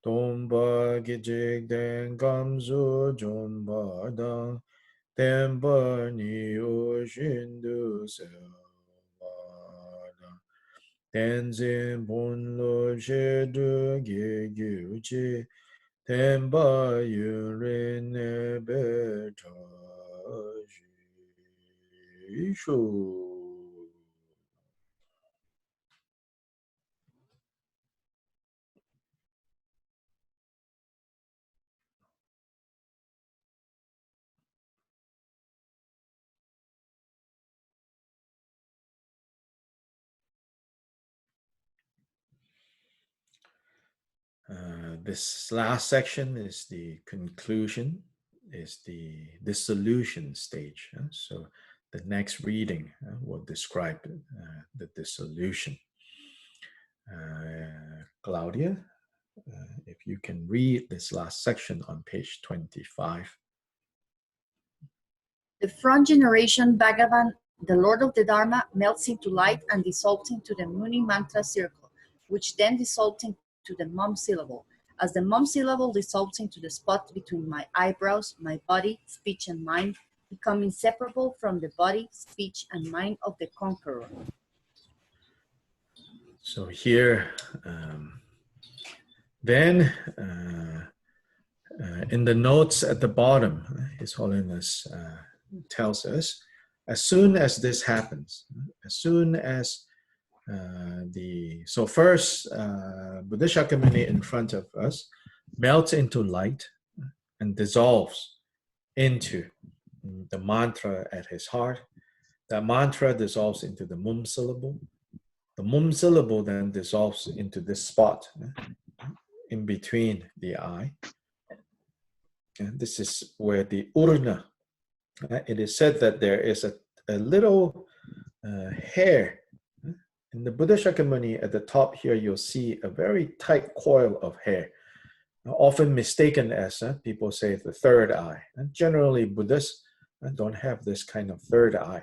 Speaker 2: Tomba gijik den gamzu jomba dang. Tempa ni o shindu sewa dang. Tenzin pon lo shedu ge gyuchi. Tempa yurin nebe tashi sho. This last section is the conclusion, is the dissolution stage. So the next reading will describe the dissolution. Claudia, if you can read this last section on page 25.
Speaker 9: The front generation Bhagavan, the Lord of the Dharma, melts into light and dissolves into the Muni mantra circle, which then dissolves into the mum syllable. As the mum syllable dissolves into the spot between my eyebrows, my body, speech, and mind become inseparable from the body, speech, and mind of the conqueror.
Speaker 1: So here, then in the notes at the bottom, His Holiness tells us, as soon as this happens, as soon as so first, Buddha Shakyamuni in front of us melts into light and dissolves into the mantra at his heart. That mantra dissolves into the mum syllable.
Speaker 2: The mum syllable then dissolves into this spot in between the eye. And this is where the urna, it is said that there is a little hair. In the Buddha Shakyamuni at the top here, you'll see a very tight coil of hair, often mistaken as, people say, the third eye. And generally, Buddhists don't have this kind of third eye.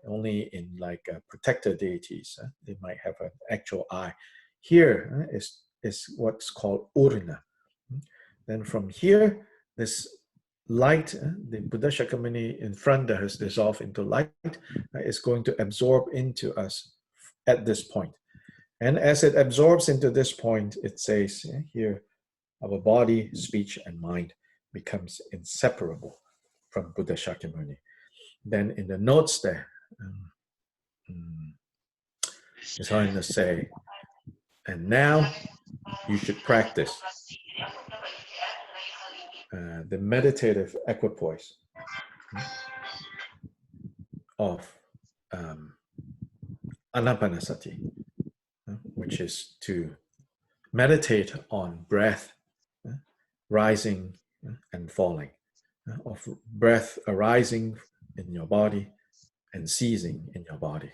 Speaker 2: Only in like protector deities, they might have an actual eye. Here is what's called urna. Then from here, this light, the Buddha Shakyamuni in front that has dissolved into light, is going to absorb into us at this point. And as it absorbs into this point, it says here, our body, speech, and mind becomes inseparable from Buddha Shakyamuni. Then in the notes there, His Holiness say, and now you should practice the meditative equipoise of anapanasati, which is to meditate on breath rising and falling, of breath arising in your body and ceasing in your body.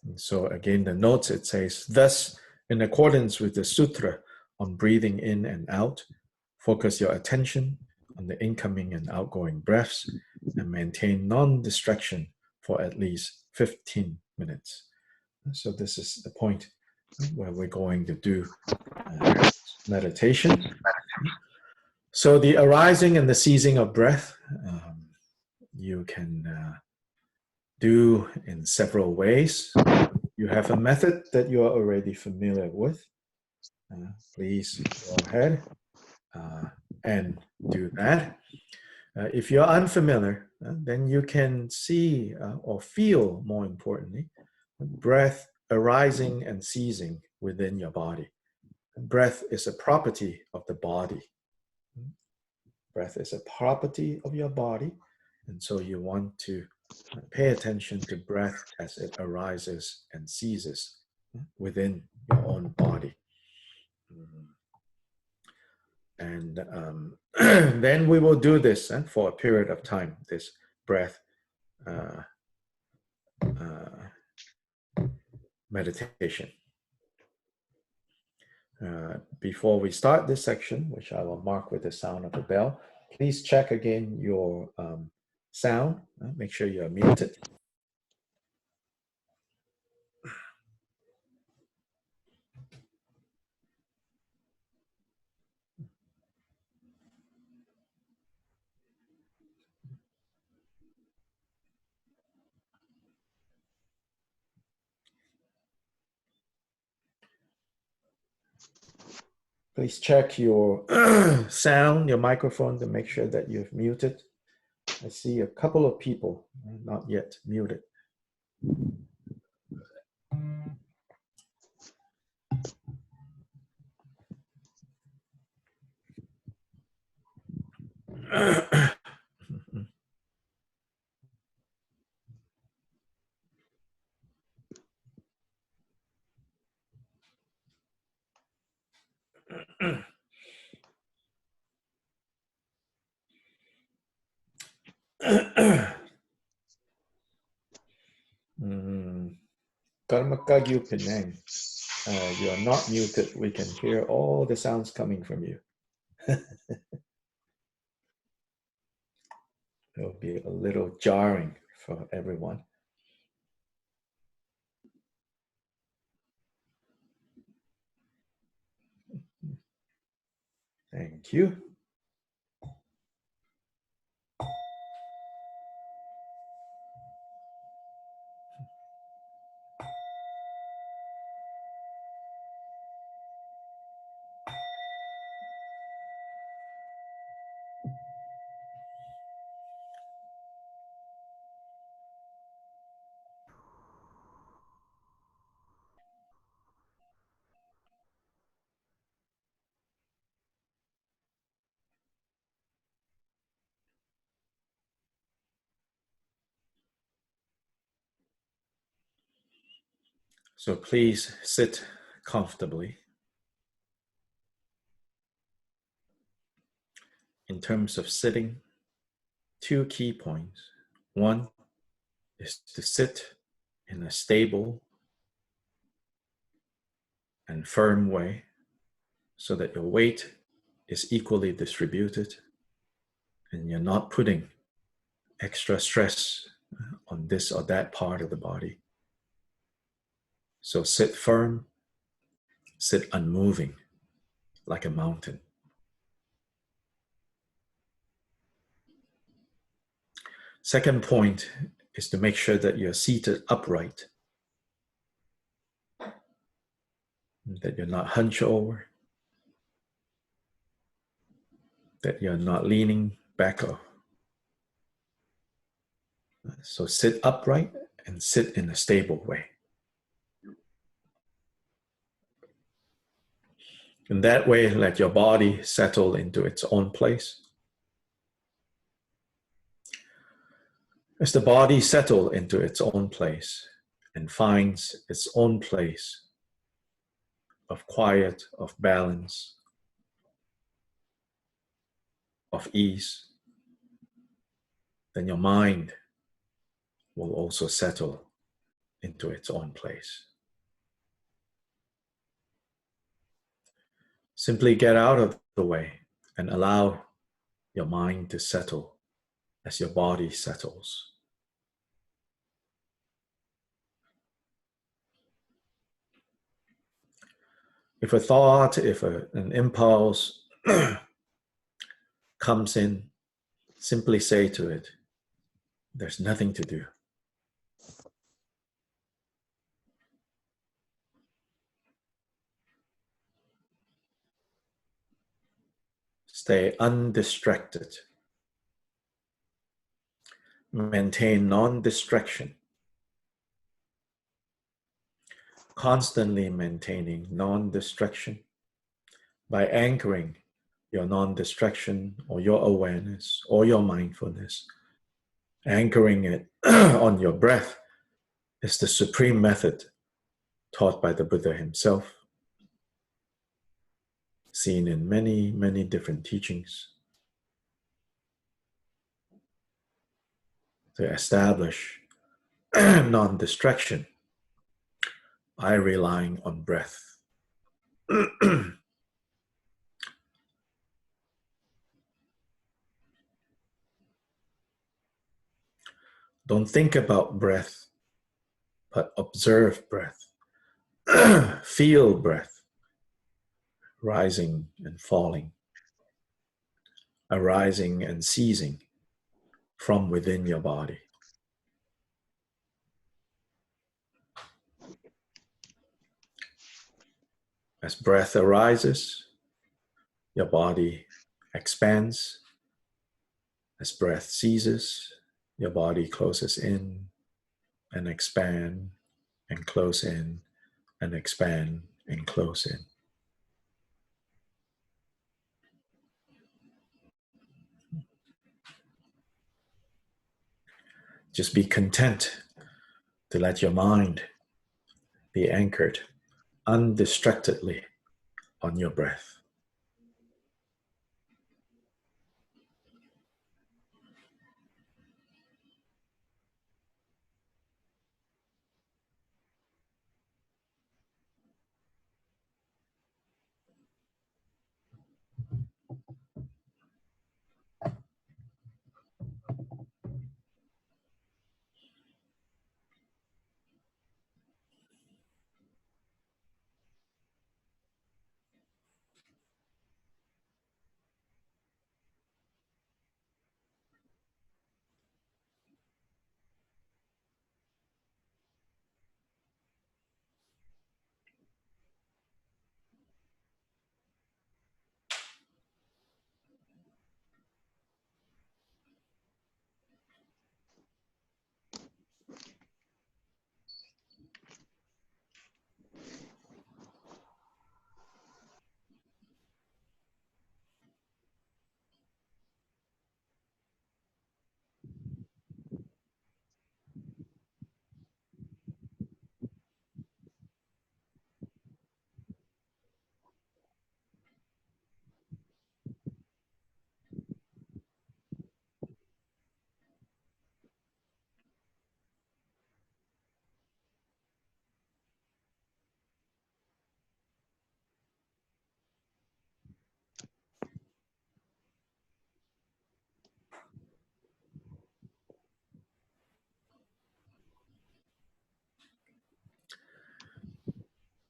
Speaker 2: And so again, the notes, it says, thus, in accordance with the sutra on breathing in and out, focus your attention on the incoming and outgoing breaths and maintain non-distraction for at least 15 minutes. So this is the point where we're going to do meditation. So the arising and the ceasing of breath, you can do in several ways. You have a method that you are already familiar with. Please go ahead and do that. If you're unfamiliar, then you can see or feel, more importantly, breath arising and ceasing within your body. Breath is a property of the body. Breath is a property of your body, and so you want to pay attention to breath as it arises and ceases within your own body. And then we will do this for a period of time, this breath meditation. Before we start this section, which I will mark with the sound of a bell, please check again your sound. Make sure you're muted. Please check your sound, your microphone, to make sure that you've muted. I see a couple of people not yet muted. Karmakagyu Penang, you are not muted. We can hear all the sounds coming from you. It'll be a little jarring for everyone. Thank you.
Speaker 1: So please sit comfortably. In terms of sitting, 2 key points. One is to sit in a stable and firm way so that your weight is equally distributed and you're not putting extra stress on this or that part of the body. So sit firm, sit unmoving like a mountain. Second point is to make sure that you're seated upright, that you're not hunched over, that you're not leaning back. So sit upright and sit in a stable way. In that way, let your body settle into its own place. As the body settles into its own place and finds its own place of quiet, of balance, of ease, then your mind will also settle into its own place. Simply get out of the way and allow your mind to settle as your body settles. If a thought, if an impulse comes in, simply say to it, there's nothing to do. Stay undistracted. Maintain non-distraction. Constantly maintaining non-distraction by anchoring your non-distraction or your awareness or your mindfulness. Anchoring it on your breath is the supreme method taught by the Buddha himself, seen in many, many different teachings, to establish non-distraction by relying on breath. Don't think about breath, but observe breath. Feel breath rising and falling, arising and ceasing from within your body. As breath arises, your body expands. As breath ceases, your body closes in and expand and close in and expand and close in. Just be content to let your mind be anchored undistractedly on your breath.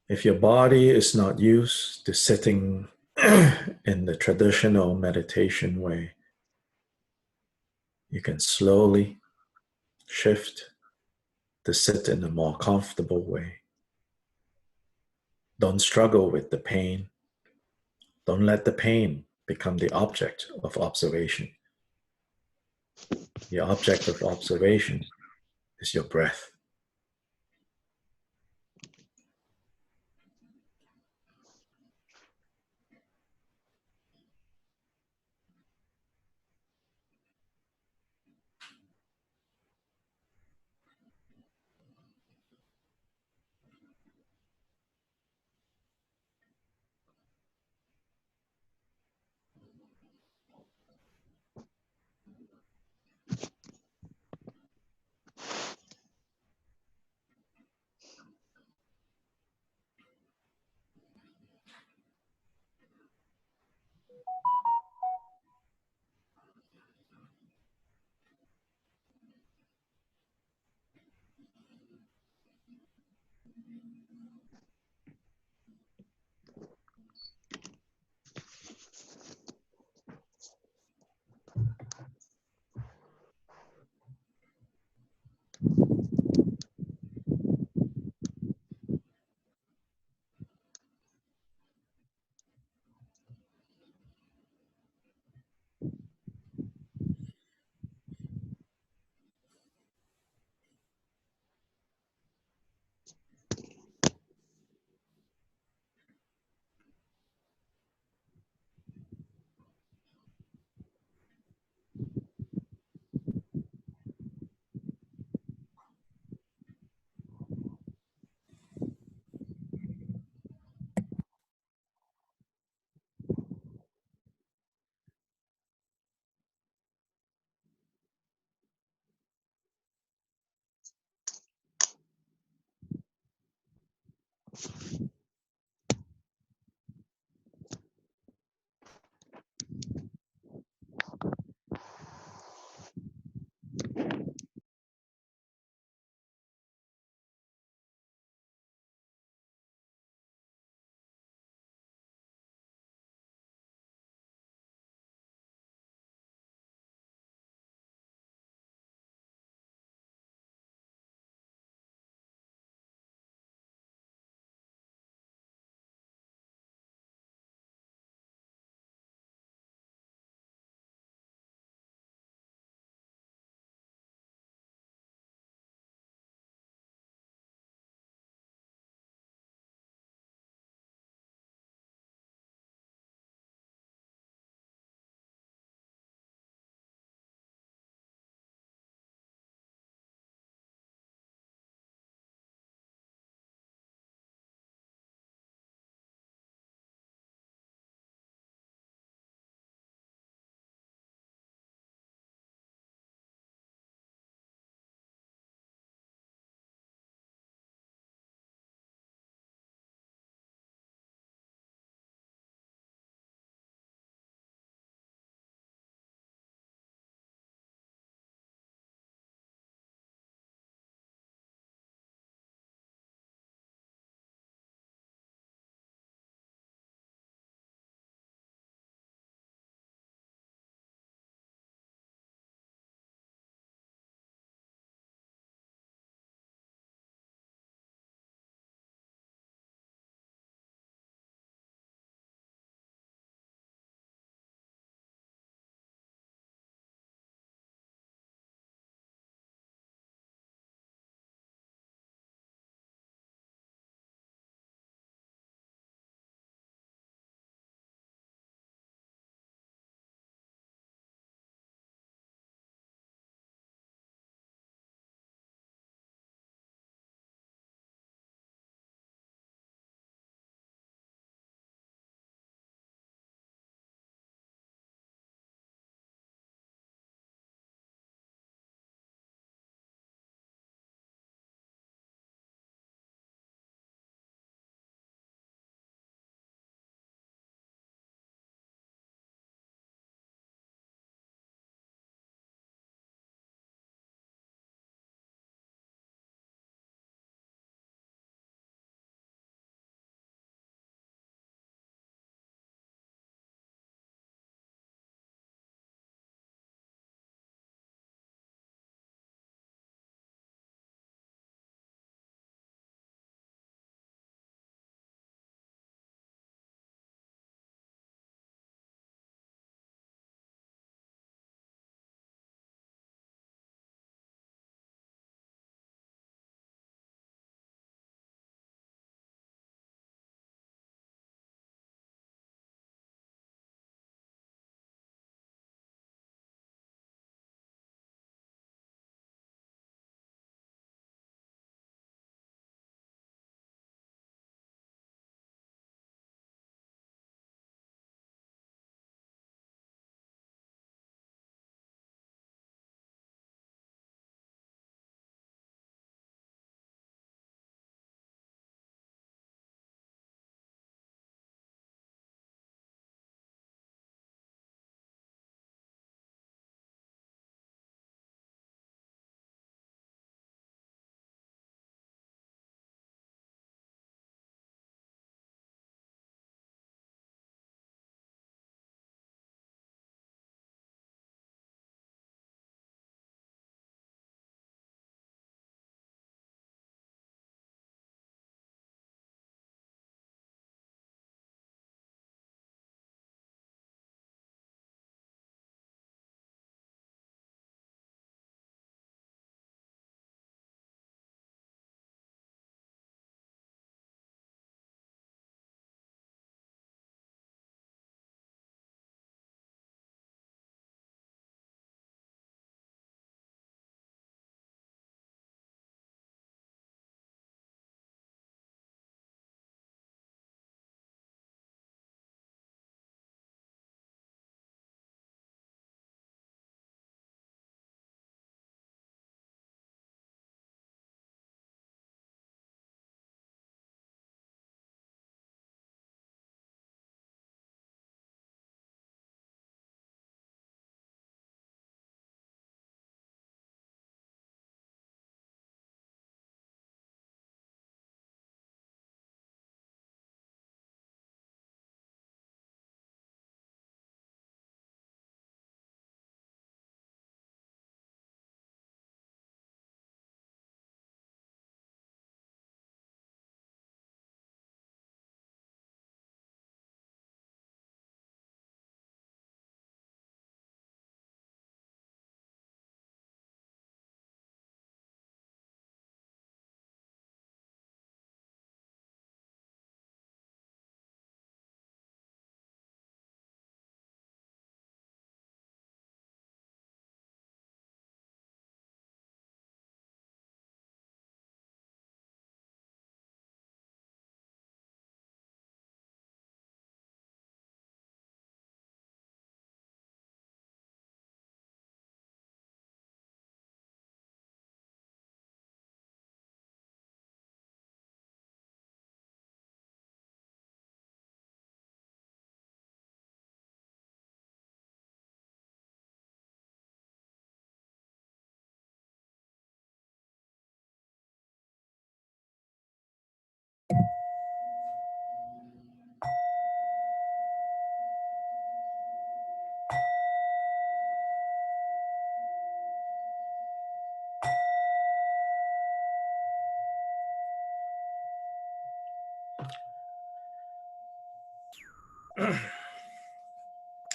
Speaker 1: If your body is not used to sitting in the traditional meditation way, you can slowly shift to sit in a more comfortable way. Don't struggle with the pain. Don't let the pain become the object of observation. The object of observation is your breath.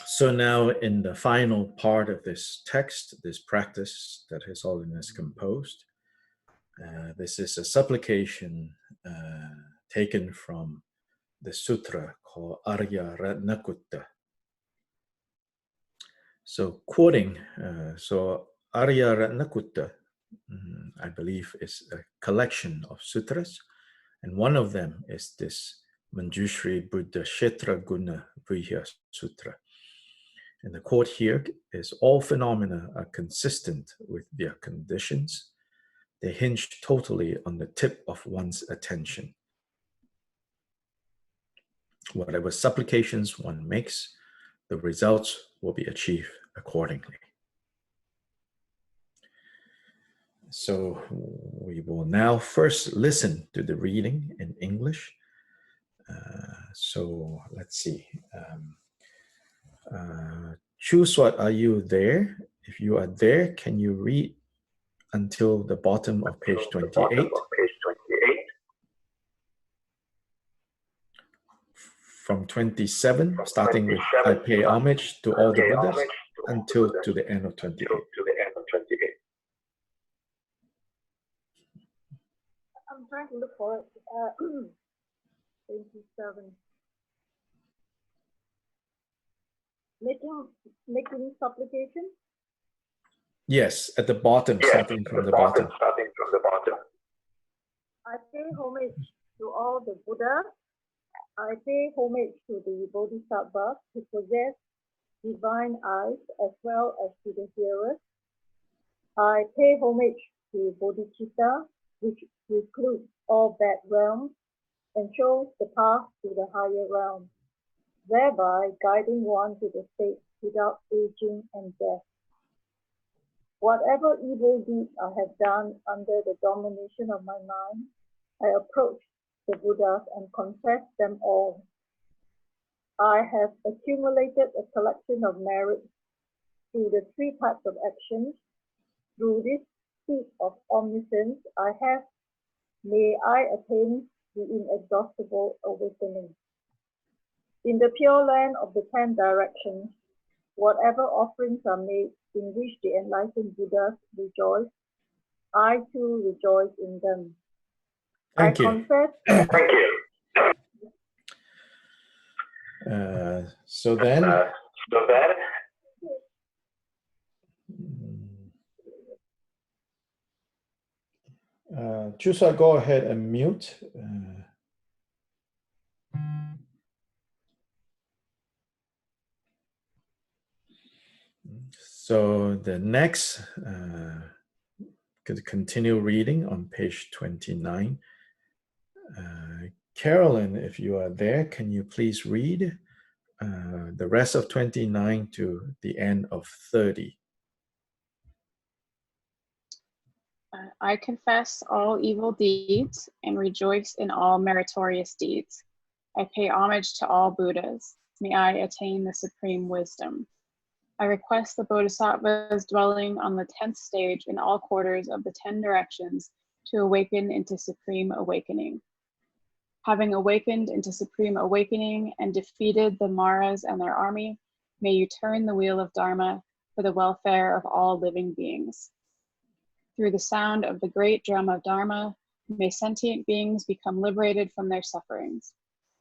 Speaker 1: So now in the final part of this text, this practice that His Holiness composed, this is a supplication taken from the sutra called Arya Ratnakutta. So quoting, Arya Ratnakutta, I believe, is a collection of sutras, and one of them is this Manjushri Buddha Kshetra Guna Vihya Sutra. And the quote here is, all phenomena are consistent with their conditions. They hinge totally on the tip of one's attention. Whatever supplications one makes, the results will be achieved accordingly. So we will now first listen to the reading in English. So let's see. Chuswat, are you there? If you are there, can you read until the bottom of page 28? From 27, starting with I pay homage to all the Buddhas, until to the end of 28.
Speaker 10: I'm trying to look for it. 27. Making supplication?
Speaker 1: Yes, at the bottom, starting from the bottom.
Speaker 10: I pay homage to all the Buddhas. I pay homage to the Bodhisattvas who possess divine eyes as well as to the hearers. I pay homage to Bodhicitta, which recludes all bad realms and shows the path to the higher realm, thereby guiding one to the state without aging and death. Whatever evil deeds I have done under the domination of my mind, I approach the Buddhas and confess them all. I have accumulated a collection of merits through the three types of actions. Through this seat of omniscience may I attain the inexhaustible awakening. In the pure land of the 10 directions, whatever offerings are made in which the enlightened Buddhas rejoice, I too rejoice in them.
Speaker 1: Thank you.
Speaker 10: Confess.
Speaker 1: Thank you. So then, Chusa, go ahead and mute. So the next, could continue reading on page 29. Carolyn, if you are there, can you please read the rest of 29 to the end of 30?
Speaker 11: I confess all evil deeds and rejoice in all meritorious deeds. I pay homage to all Buddhas. May I attain the supreme wisdom. I request the Bodhisattvas dwelling on the 10th stage in all quarters of the 10 directions to awaken into supreme awakening. Having awakened into supreme awakening and defeated the Maras and their army, may you turn the wheel of Dharma for the welfare of all living beings. Through the sound of the great drum of Dharma, may sentient beings become liberated from their sufferings.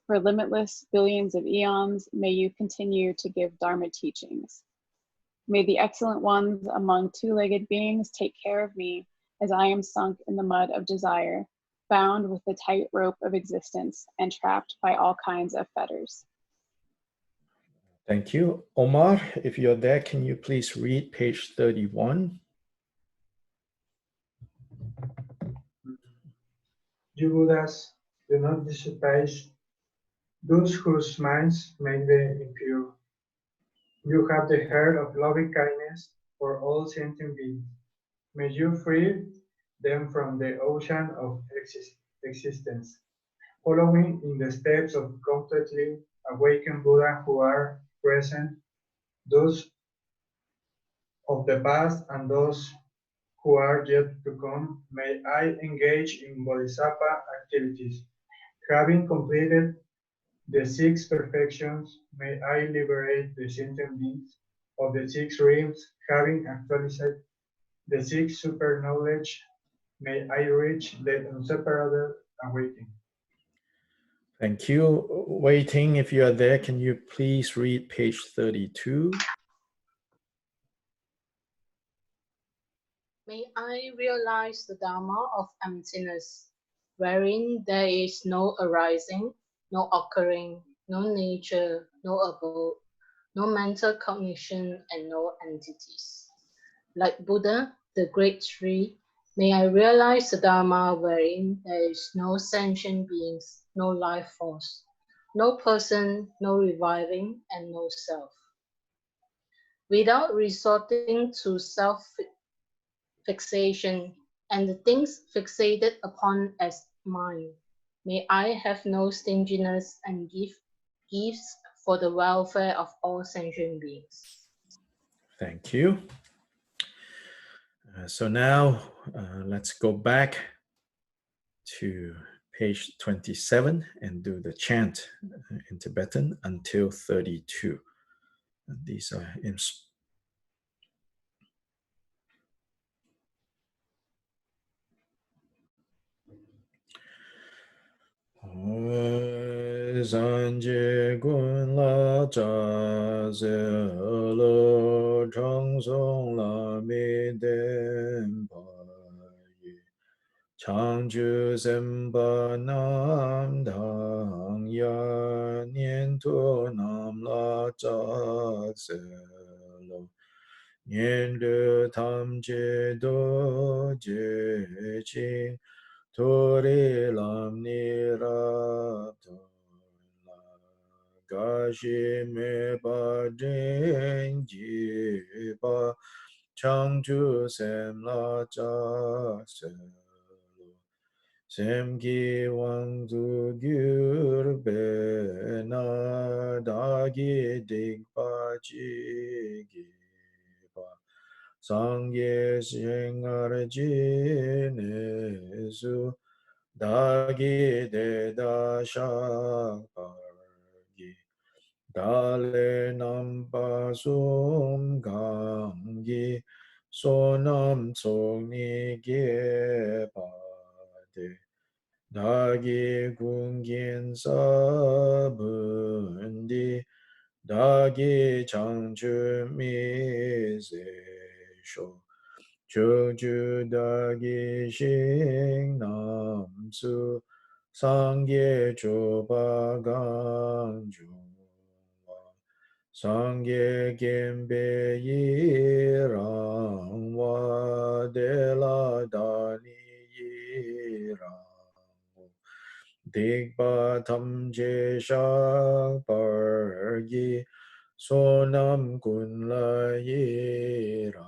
Speaker 11: For limitless billions of eons, may you continue to give Dharma teachings. May the excellent ones among two-legged beings take care of me as I am sunk in the mud of desire, bound with the tight rope of existence and trapped by all kinds of fetters.
Speaker 1: Thank you. Omar, if you're there, can you please read page 31?
Speaker 12: You Buddhas, do not despise those whose minds may be impure. You have the heart of loving kindness for all sentient beings. May you free them from the ocean of existence, following in the steps of completely awakened Buddha who are present, those of the past and those who are yet to come. May I engage in bodhisattva activities, having completed the six perfections, may I liberate the sentient beings of the six realms, having actualized the six super knowledge, may I reach the inseparable awakening.
Speaker 1: Thank you. Waiting, if you are there, can you please read page 32?
Speaker 13: May I realize the Dharma of emptiness, wherein there is no arising, no occurring, no nature, no abode, no mental cognition, and no entities. Like Buddha, the great tree, may I realize the Dharma wherein there is no sentient beings, no life force, no person, no reviving, and no self. Without resorting to self-fixation and the things fixated upon as mine, may I have no stinginess and give gifts for the welfare of all sentient beings.
Speaker 1: Thank you. So now let's go back to page 27 and do the chant in Tibetan until 32. And these are in Sanje Gun La Cha Se Lo Chang Song La Mi Den Pa Yi Changju Sempa Nam Dang Ya Nian Tu Nam La Cha Se Lo Nian Du Tam Je Do Je Ching Tori Lam Ni Ra La Gashi Me Ba Ding Ji Ba Changju Sem La Cha Se Sem Ki Wang Tu Gyur Be Na Da Gi Dik Pa Chi Gi Ba Sangye Shingar Ji Ne Su Da Gi De Da Sha Par Gi Da Le Nam Pa Sum Gam Gi So Nam Tsog Ni Ge Pa Dagi Gungin Sabundi Dagi Changchu Mi Se Sho Choju Dagi Shing Nam Su Sangye Choba Gang Sangye Gembe Yirang Wa De La Dani Yirang Digba Tam Je Shak Par Gi Sonam Kun La Yirang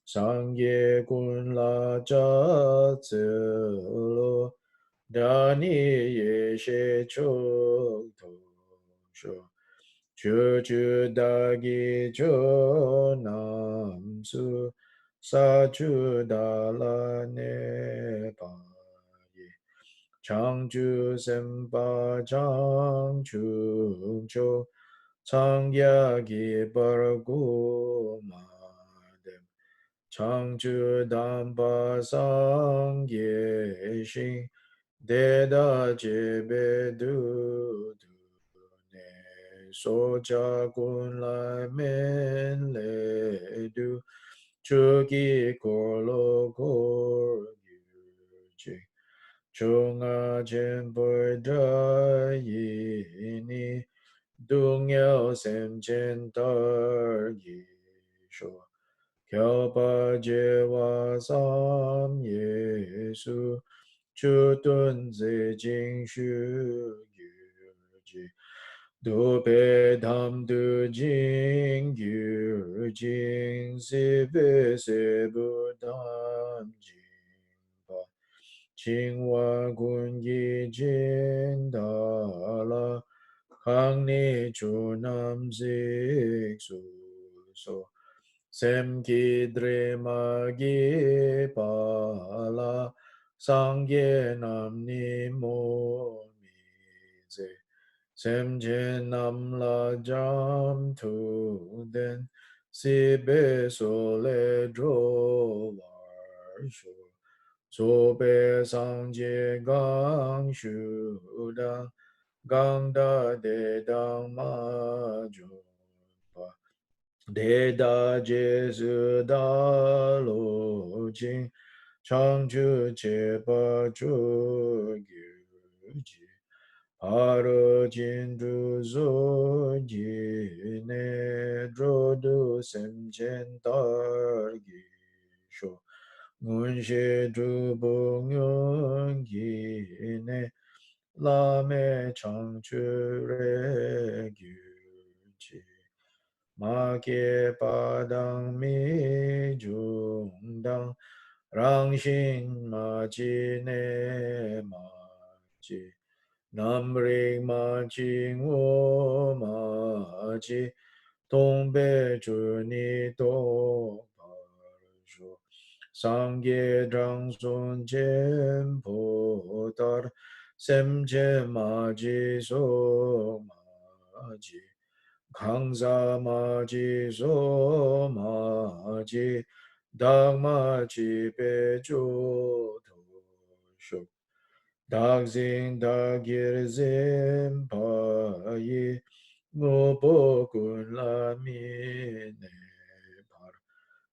Speaker 1: Sangye Kun La Cha Tse Lo Dani Ye She Chok To Sho Chu Chu Dagi Cho Nam Su Sa Chu Da La Ne Pa Ye Changju Sempa Chang Chu Cho Chang Ya Gi Bar Gu Ma Dem Changju Damba Sang Ye Shing De Da Je Be Du Ne So Cha Kun La Men Le Du Chu Ki Ko Lo Ko Yu Chi Chung A Chen Pui Da Yi Ni Dung Yao Sem Chen Tar Yi Sho Kyo Pa Je Wa Sam Ye Su Chu Tun Ze Jing Shu Yu Ji Du Pe Tham Du Jing Yu Jing Si Pe Se Bu Dam Jing Pa Ching Wa Gun Yi Jin Da La Kang Ni Chu Nam Zik Su So Sem Ki Dre Ma Gi Pa La Sang Ye Nam Ni Mo Mi
Speaker 2: ze semje nam la jam tu den si be so le dro war shu so be sang jie gang shu dang gang da de dang ma ju pa de da je zu da lo jing chang ju che pa ju gyu ji Haro jindu zo ji ne dro du sem jen tar gi sho ngun she du bo nyon gi ne la me chang chu re gyu chi ma ke pa dang mi jung dang rang shin ma ji ne ma ji Nam ring ma jing wo ma ji dong bei zhu ni dong pa shu sang ge zhang sun jian po dar sem je ma ji so ma ji gang za ma ji so ma ji dang ma ji bei zhu du shu Dag zing dag gir zim pa yi ngo bo kun la mi ne par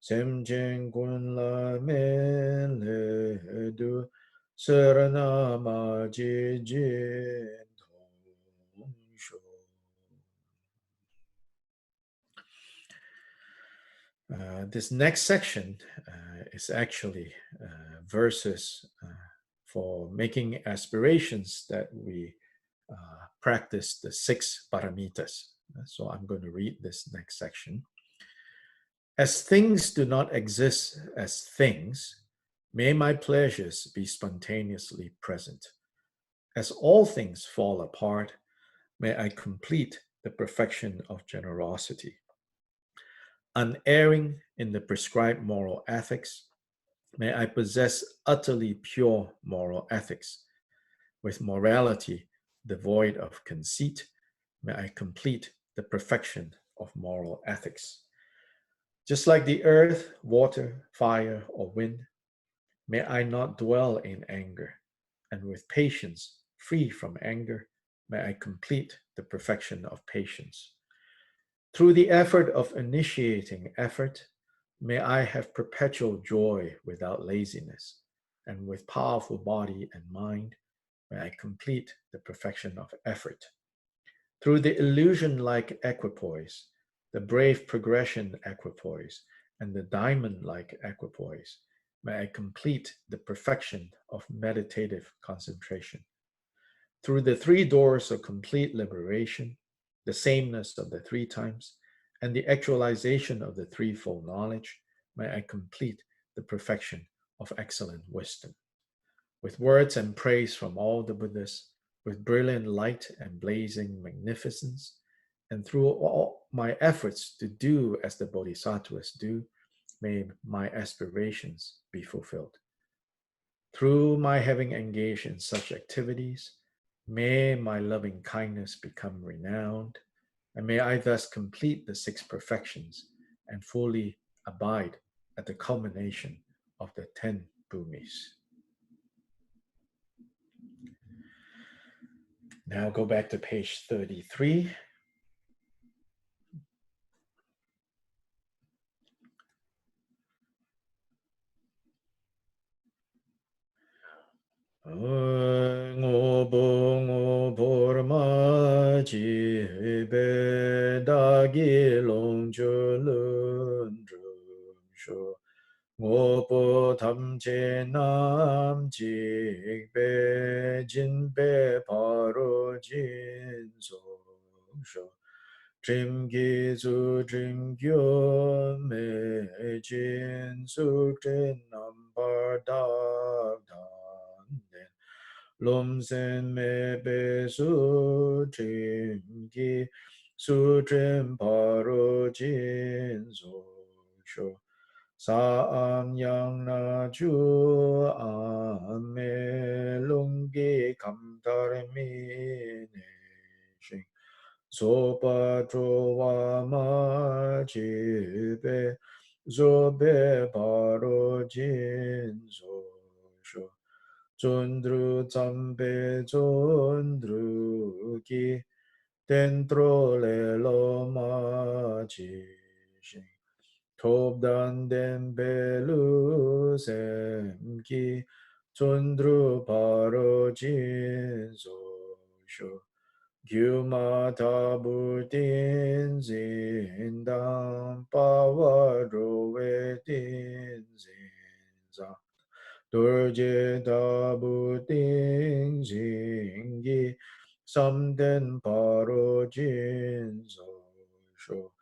Speaker 2: sem jing kun la me le du ser na ma ji jin tong sho. This next section is actually verses for making aspirations that we practice the 6 paramitas. So I'm going to read this next section. As things do not exist as things, may my pleasures be spontaneously present. As all things fall apart, may I complete the perfection of generosity. Unerring in the prescribed moral ethics, may I possess utterly pure moral ethics. With morality devoid of conceit, may I complete the perfection of moral ethics. Just like the earth, water, fire, or wind, may I not dwell in anger, and with patience, free from anger, may I complete the perfection of patience. Through the effort of initiating effort, may I have perpetual joy without laziness, and with powerful body and mind, may I complete the perfection of effort. Through the illusion-like equipoise, the brave progression equipoise, and the diamond-like equipoise, may I complete the perfection of meditative concentration. Through the 3 doors of complete liberation, the sameness of the 3 times, and the actualization of the threefold knowledge, may I complete the perfection of excellent wisdom. With words and praise from all the Buddhas, with brilliant light and blazing magnificence, and through all my efforts to do as the Bodhisattvas do, may my aspirations be fulfilled. Through my having engaged in such activities, may my loving kindness become renowned, and may I thus complete the 6 perfections and fully abide at the culmination of the 10 bhumis. Now go back to page 33. Ngo bo ma ji be da gi long ju lun shu ngo bo tam che nam ji be jin be pa ro jin so shu Trim gi zu trim gyo me jin su trin nam par da Lom sen me be su trim gi su trim paro jin so sho sa am yang na ju am me lung gi kam tar mi ne Sopa Trova Jibe Zobe Baro Jin Sho Zundru Zambe Zundru Ki Dentro Le Loma Jishin Tobdan Den Belu Semki Zundru Baro Jin Sho Gyuma tabu din zindam pawaro we din zinza. Durje tabu din zingi samden paro jinzo sho.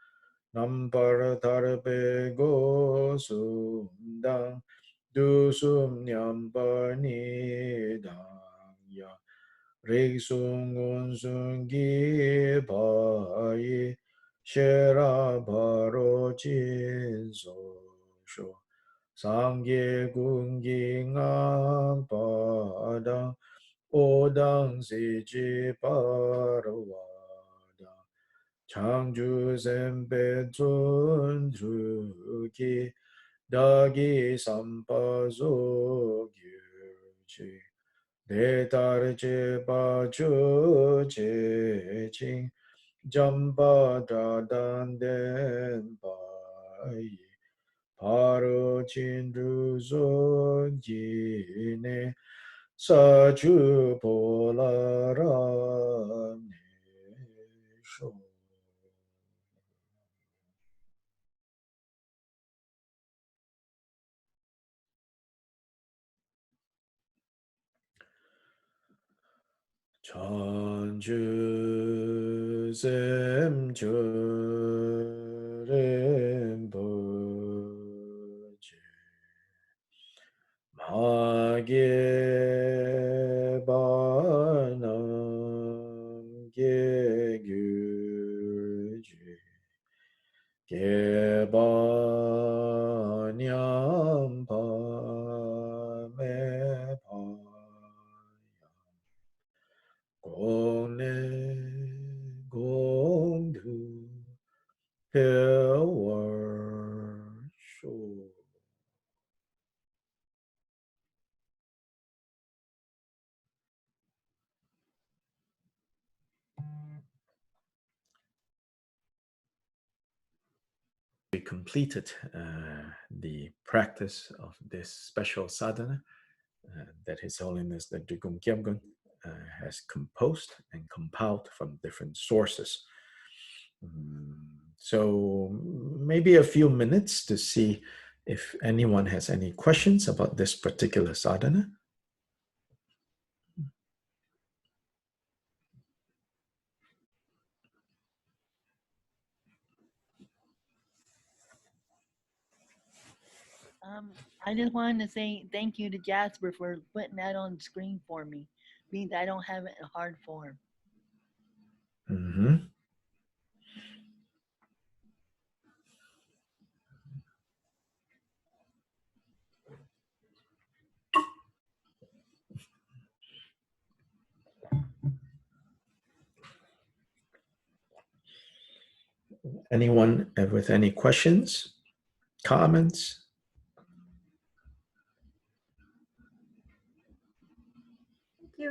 Speaker 2: Nampar tarpe go sundang dusum nyampa nidang ya. Riksung unsung gi bai shera baro jin so sho sangye gungi ngang padang odang si ji parwada changju zempe zun ki dagi sampazo gyurchi Detar Chepa Chu Che Ching Jamba Dadan Den Pai Paro Chindu Zo Jine Sa Chu Pola Ra Ne Sho. Chanju Sem Rinpoche Magye Barnam Ge Gyuji Ge Banyam Pa Me Pa Gong ne gong du Pilwar Shu. We completed the practice of this special sadhana that His Holiness the Drikung Kyabgon has composed and compiled from different sources. So maybe a few minutes to see if anyone has any questions about this particular sadhana.
Speaker 14: I just wanted to say thank you to Jasper for putting that on screen for me, means I don't have it in hard form.
Speaker 2: Mm-hmm. Anyone with any questions, comments?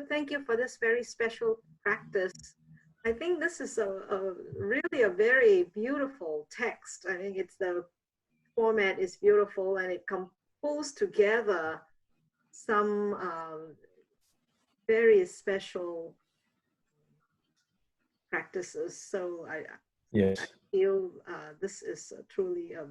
Speaker 3: Thank you for this very special practice. I think this is really a very beautiful text. I think the format is beautiful and it pulls together some very special practices. So I feel this is truly a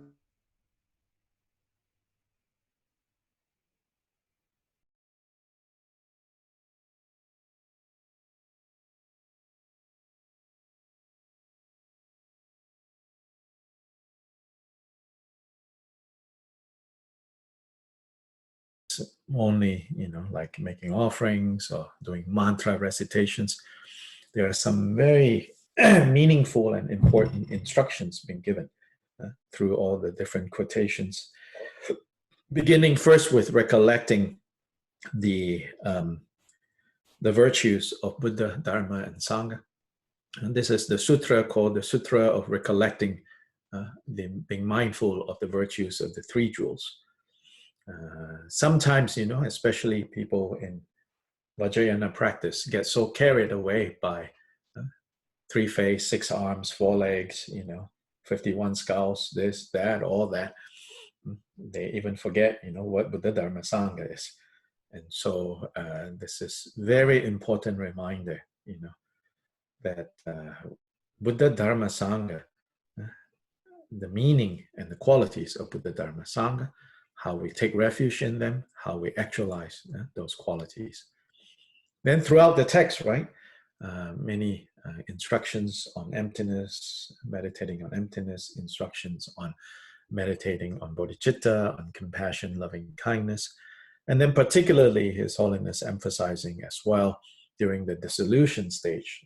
Speaker 2: only, like making offerings or doing mantra recitations. There are some very meaningful and important instructions being given through all the different quotations, beginning first with recollecting the virtues of Buddha, Dharma, and Sangha,
Speaker 1: And this is the sutra called the Sutra of Recollecting, being mindful of the virtues of the three jewels. Sometimes, especially people in Vajrayana practice get so carried away by 3 face, 6 arms, 4 legs, 51 skulls, this, that, all that. They even forget, what Buddha Dharma Sangha is. And so this is very important reminder, that Buddha Dharma Sangha, the meaning and the qualities of Buddha Dharma Sangha, how we take refuge in them, how we actualize those qualities. Then throughout the text, right, many instructions on emptiness, meditating on emptiness, instructions on meditating on bodhicitta, on compassion, loving kindness, and then particularly His Holiness emphasizing as well during the dissolution stage.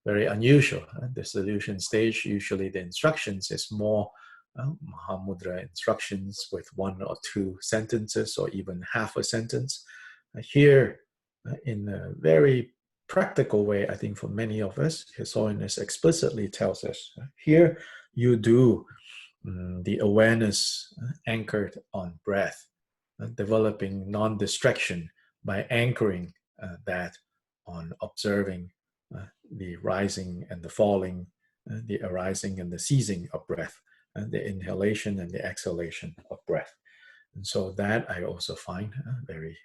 Speaker 1: Very unusual. Dissolution stage, usually the instructions is more Mahamudra instructions with 1 or 2 sentences or even half a sentence. Here, in a very practical way, I think for many of us, His Holiness explicitly tells us, here you do the awareness anchored on breath, developing non-distraction by anchoring that on observing the rising and the falling, the arising and the ceasing of breath, the inhalation and the exhalation of breath. And so that I also find very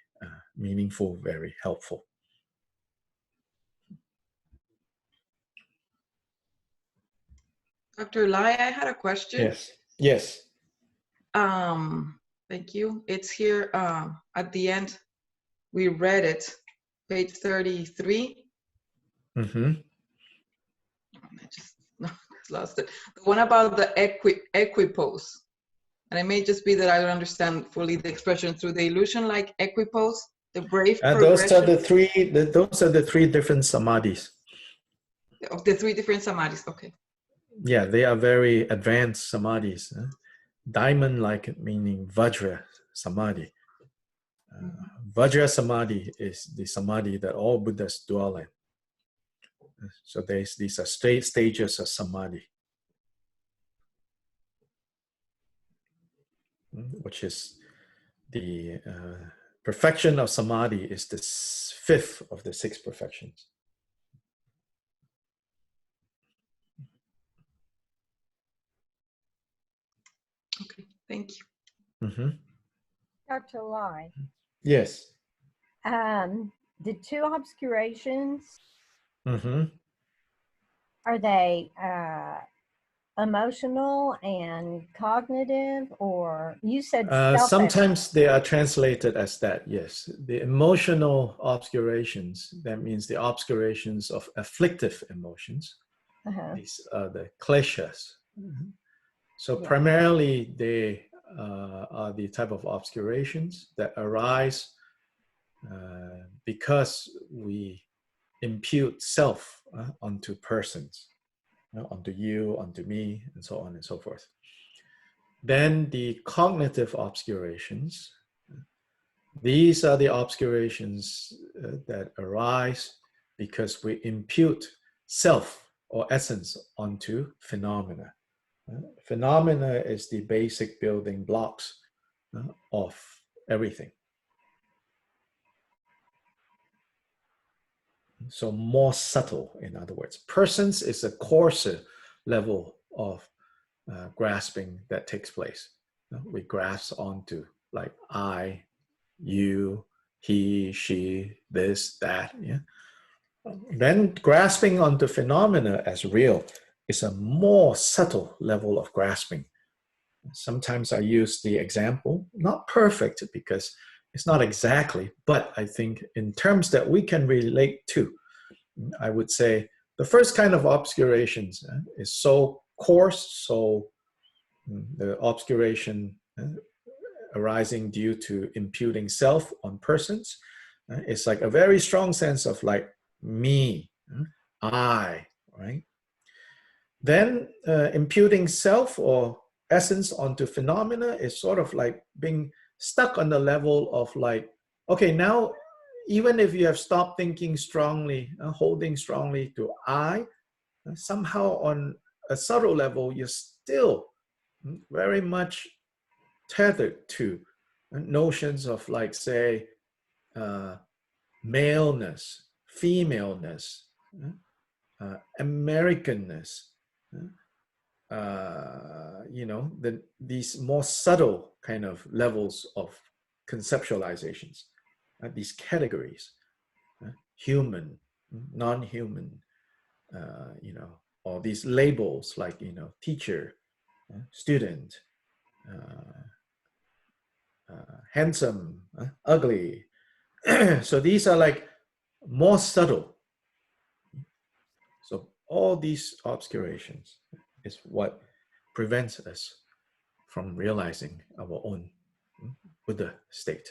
Speaker 1: meaningful, very helpful.
Speaker 8: Dr. Lai, I had a question.
Speaker 1: Yes. Yes.
Speaker 8: Thank you. It's here at the end. We read it, page 33.
Speaker 1: Mm-hmm.
Speaker 8: I just lost it. The one about the equipose. And it may just be that I don't understand fully the expression through the illusion, like equipose, the brave
Speaker 1: Those are
Speaker 8: progression.
Speaker 1: those are the 3 different samadhis.
Speaker 8: Of the 3 different samadhis, okay.
Speaker 1: Yeah, they are very advanced samadhis. Diamond-like meaning Vajra Samadhi. Vajra Samadhi is the samadhi that all Buddhas dwell in. So these are stages of samadhi, which is the perfection of samadhi is the 5th of the 6 perfections.
Speaker 8: Okay, thank you.
Speaker 1: Mm-hmm.
Speaker 15: Dr. Lai.
Speaker 1: Yes.
Speaker 15: The 2 obscurations,
Speaker 1: Mm-hmm.
Speaker 15: are they emotional and cognitive, or you said selfish?
Speaker 1: Sometimes they are translated as that, yes. The emotional obscurations, that means the obscurations of afflictive emotions. These are the kleshas. Mm-hmm. So primarily they are the type of obscurations that arise because we impute self onto persons, onto you, onto me, and so on and so forth. Then the cognitive obscurations, these are the obscurations that arise because we impute self or essence onto phenomena. Phenomena is the basic building blocks of everything. So more subtle, in other words. Persons is a coarser level of grasping that takes place. We grasp onto like I, you, he, she, this, that. Yeah. Then grasping onto phenomena as real is a more subtle level of grasping. Sometimes I use the example, not perfect because it's not exactly, but I think in terms that we can relate to, I would say the first kind of obscurations is so coarse, so the obscuration arising due to imputing self on persons. It's like a very strong sense of like me, I, right? Then imputing self or essence onto phenomena is sort of like being stuck on the level of like, okay, now even if you have stopped thinking strongly, holding strongly to I, somehow on a subtle level, you're still very much tethered to notions of, like, say, maleness, femaleness, Americanness, you know, these more subtle kind of levels of conceptualizations, these categories, human, non-human, you know, or these labels like, you know, teacher, student, handsome, ugly. So these are like more subtle. So all these obscurations is what prevents us from realizing our own Buddha state.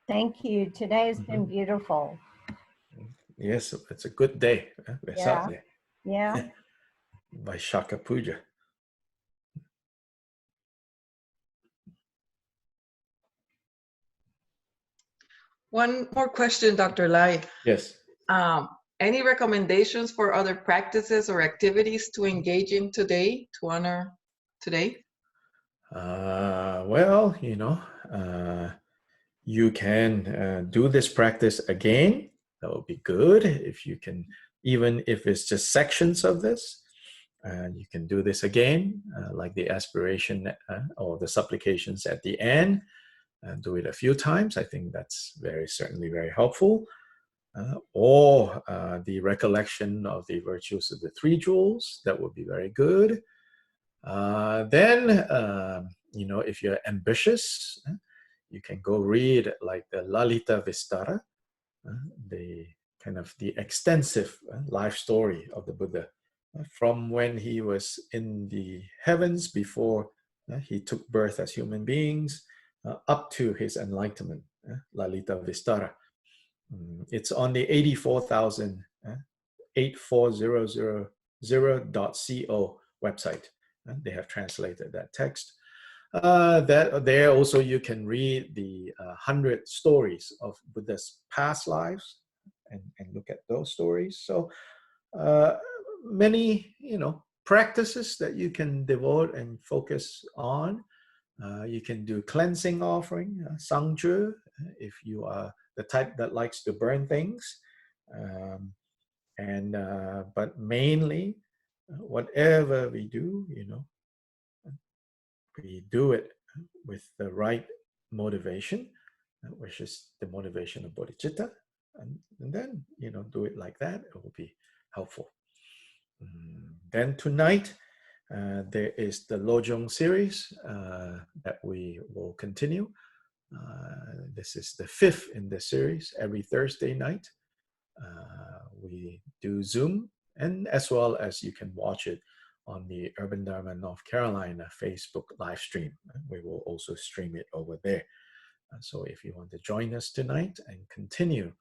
Speaker 15: Thank you. Today has been beautiful.
Speaker 1: Yes, it's a good day.
Speaker 15: Yeah. Yeah.
Speaker 1: Vaishaka Puja.
Speaker 8: One more question, Dr. Lai.
Speaker 1: Yes.
Speaker 8: Any recommendations for other practices or activities to engage in today to honor today?
Speaker 1: Well, you know, you can do this practice again. That would be good if you can, even if it's just sections of this. You can do this again, like the aspiration or the supplications at the end. Do it a few times. I think that's certainly very helpful. Or the recollection of the virtues of the Three Jewels. That would be very good. Then, you know, if you're ambitious, you can go read like the Lalita Vistara, the kind of the extensive life story of the Buddha from when he was in the heavens before he took birth as human beings up to his enlightenment, Lalita Vistara. It's on the 84,000.co website. They have translated that text. There also you can read the 100 stories of Buddha's past lives and look at those stories. So many, you know, practices that you can devote and focus on. You can do cleansing offering, sangju, if you are the type that likes to burn things. But mainly, whatever we do, you know, we do it with the right motivation, which is the motivation of bodhicitta, and then, you know, do it like that. It will be helpful. Then tonight, there is the Lojong series that we will continue. This is the 5th in the series. Every Thursday night, we do Zoom, and as well as you can watch it on the Urban Dharma North Carolina Facebook live stream. We will also stream it over there. So if you want to join us tonight and continue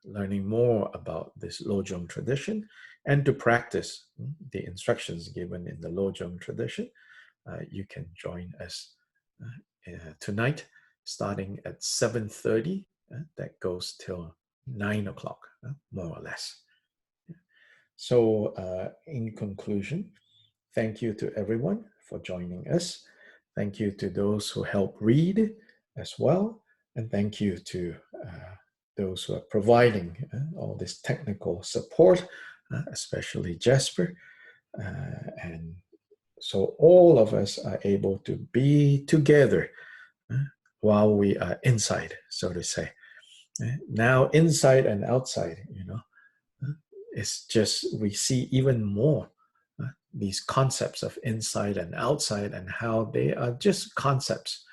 Speaker 1: learning more about this Lojong tradition and to practice the instructions given in the Lojong tradition, you can join us tonight starting at 7:30. That goes till 9 o'clock, more or less. So in conclusion, thank you to everyone for joining us. Thank you to those who help read as well. And thank you to those who are providing all this technical support, especially Jasper. And so all of us are able to be together while we are inside, so to say. Now inside and outside, you know, it's just we see even more these concepts of inside and outside and how they are just concepts.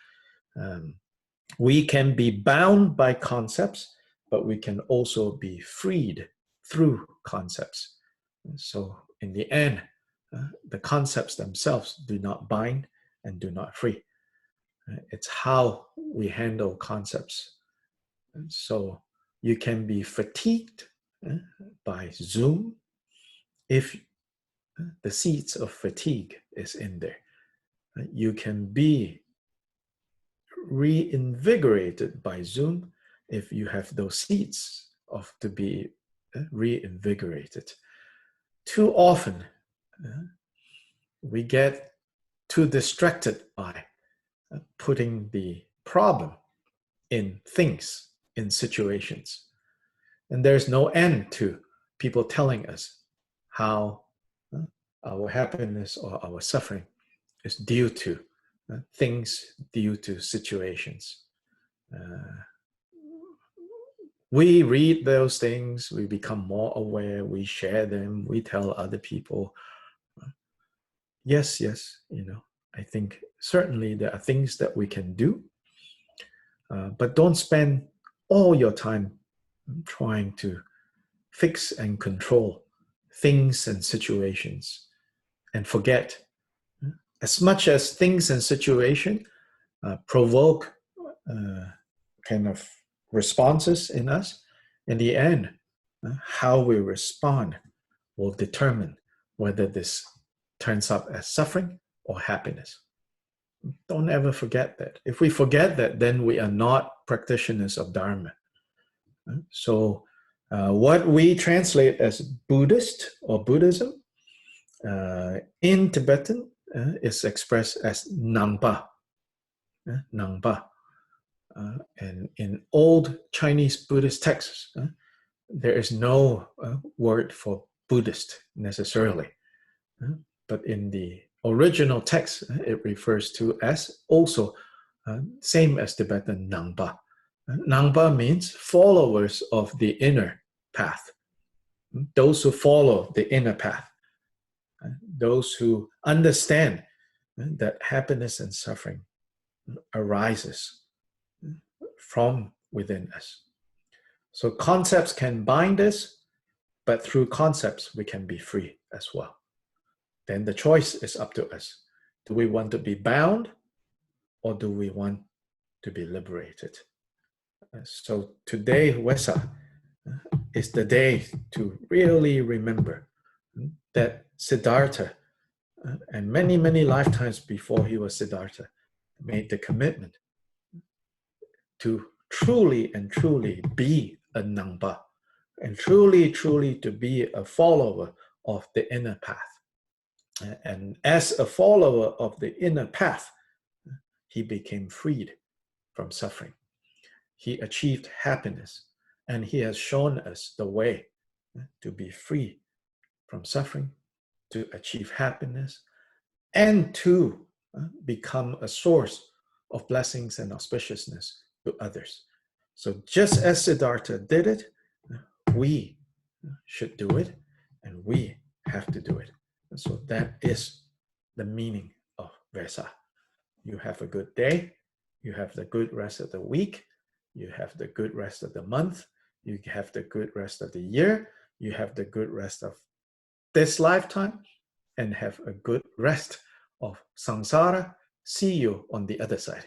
Speaker 1: We can be bound by concepts, but we can also be freed through concepts. So in the end, the concepts themselves do not bind and do not free. It's how we handle concepts. So you can be fatigued by Zoom if the seeds of fatigue is in there. You can be reinvigorated by Zoom if you have those seeds of to be reinvigorated. Too often, we get too distracted by putting the problem in things, in situations. And there's no end to people telling us how our happiness or our suffering is due to things, due to situations. We read those things, we become more aware, we share them, we tell other people. Yes, I think certainly there are things that we can do, but don't spend all your time trying to fix and control things and situations and forget. As much as things and situation provoke kind of responses in us, in the end, how we respond will determine whether this turns up as suffering or happiness. Don't ever forget that. If we forget that, then we are not practitioners of Dharma. So what we translate as Buddhist or Buddhism in Tibetan is expressed as Nangpa. Nangpa. And in old Chinese Buddhist texts, there is no word for Buddhist necessarily. But in the original text, it refers to as also same as Tibetan Nangpa. Nangpa means followers of the inner path. Those who follow the inner path. Those who understand that happiness and suffering arises from within us. So concepts can bind us, but through concepts we can be free as well. Then the choice is up to us. Do we want to be bound or do we want to be liberated? So today, Wesak, is the day to really remember that Siddhartha, and many, many lifetimes before he was Siddhartha, made the commitment to truly and truly be a Nangpa, and truly, truly to be a follower of the inner path. And as a follower of the inner path, he became freed from suffering. He achieved happiness, and he has shown us the way to be free from suffering, to achieve happiness, and to become a source of blessings and auspiciousness to others. So just as Siddhartha did it, we should do it, and we have to do it. And so that is the meaning of Vesak. You have a good day, you have the good rest of the week, you have the good rest of the month, you have the good rest of the year, you have the good rest of this lifetime, and have a good rest of samsara. See you on the other side.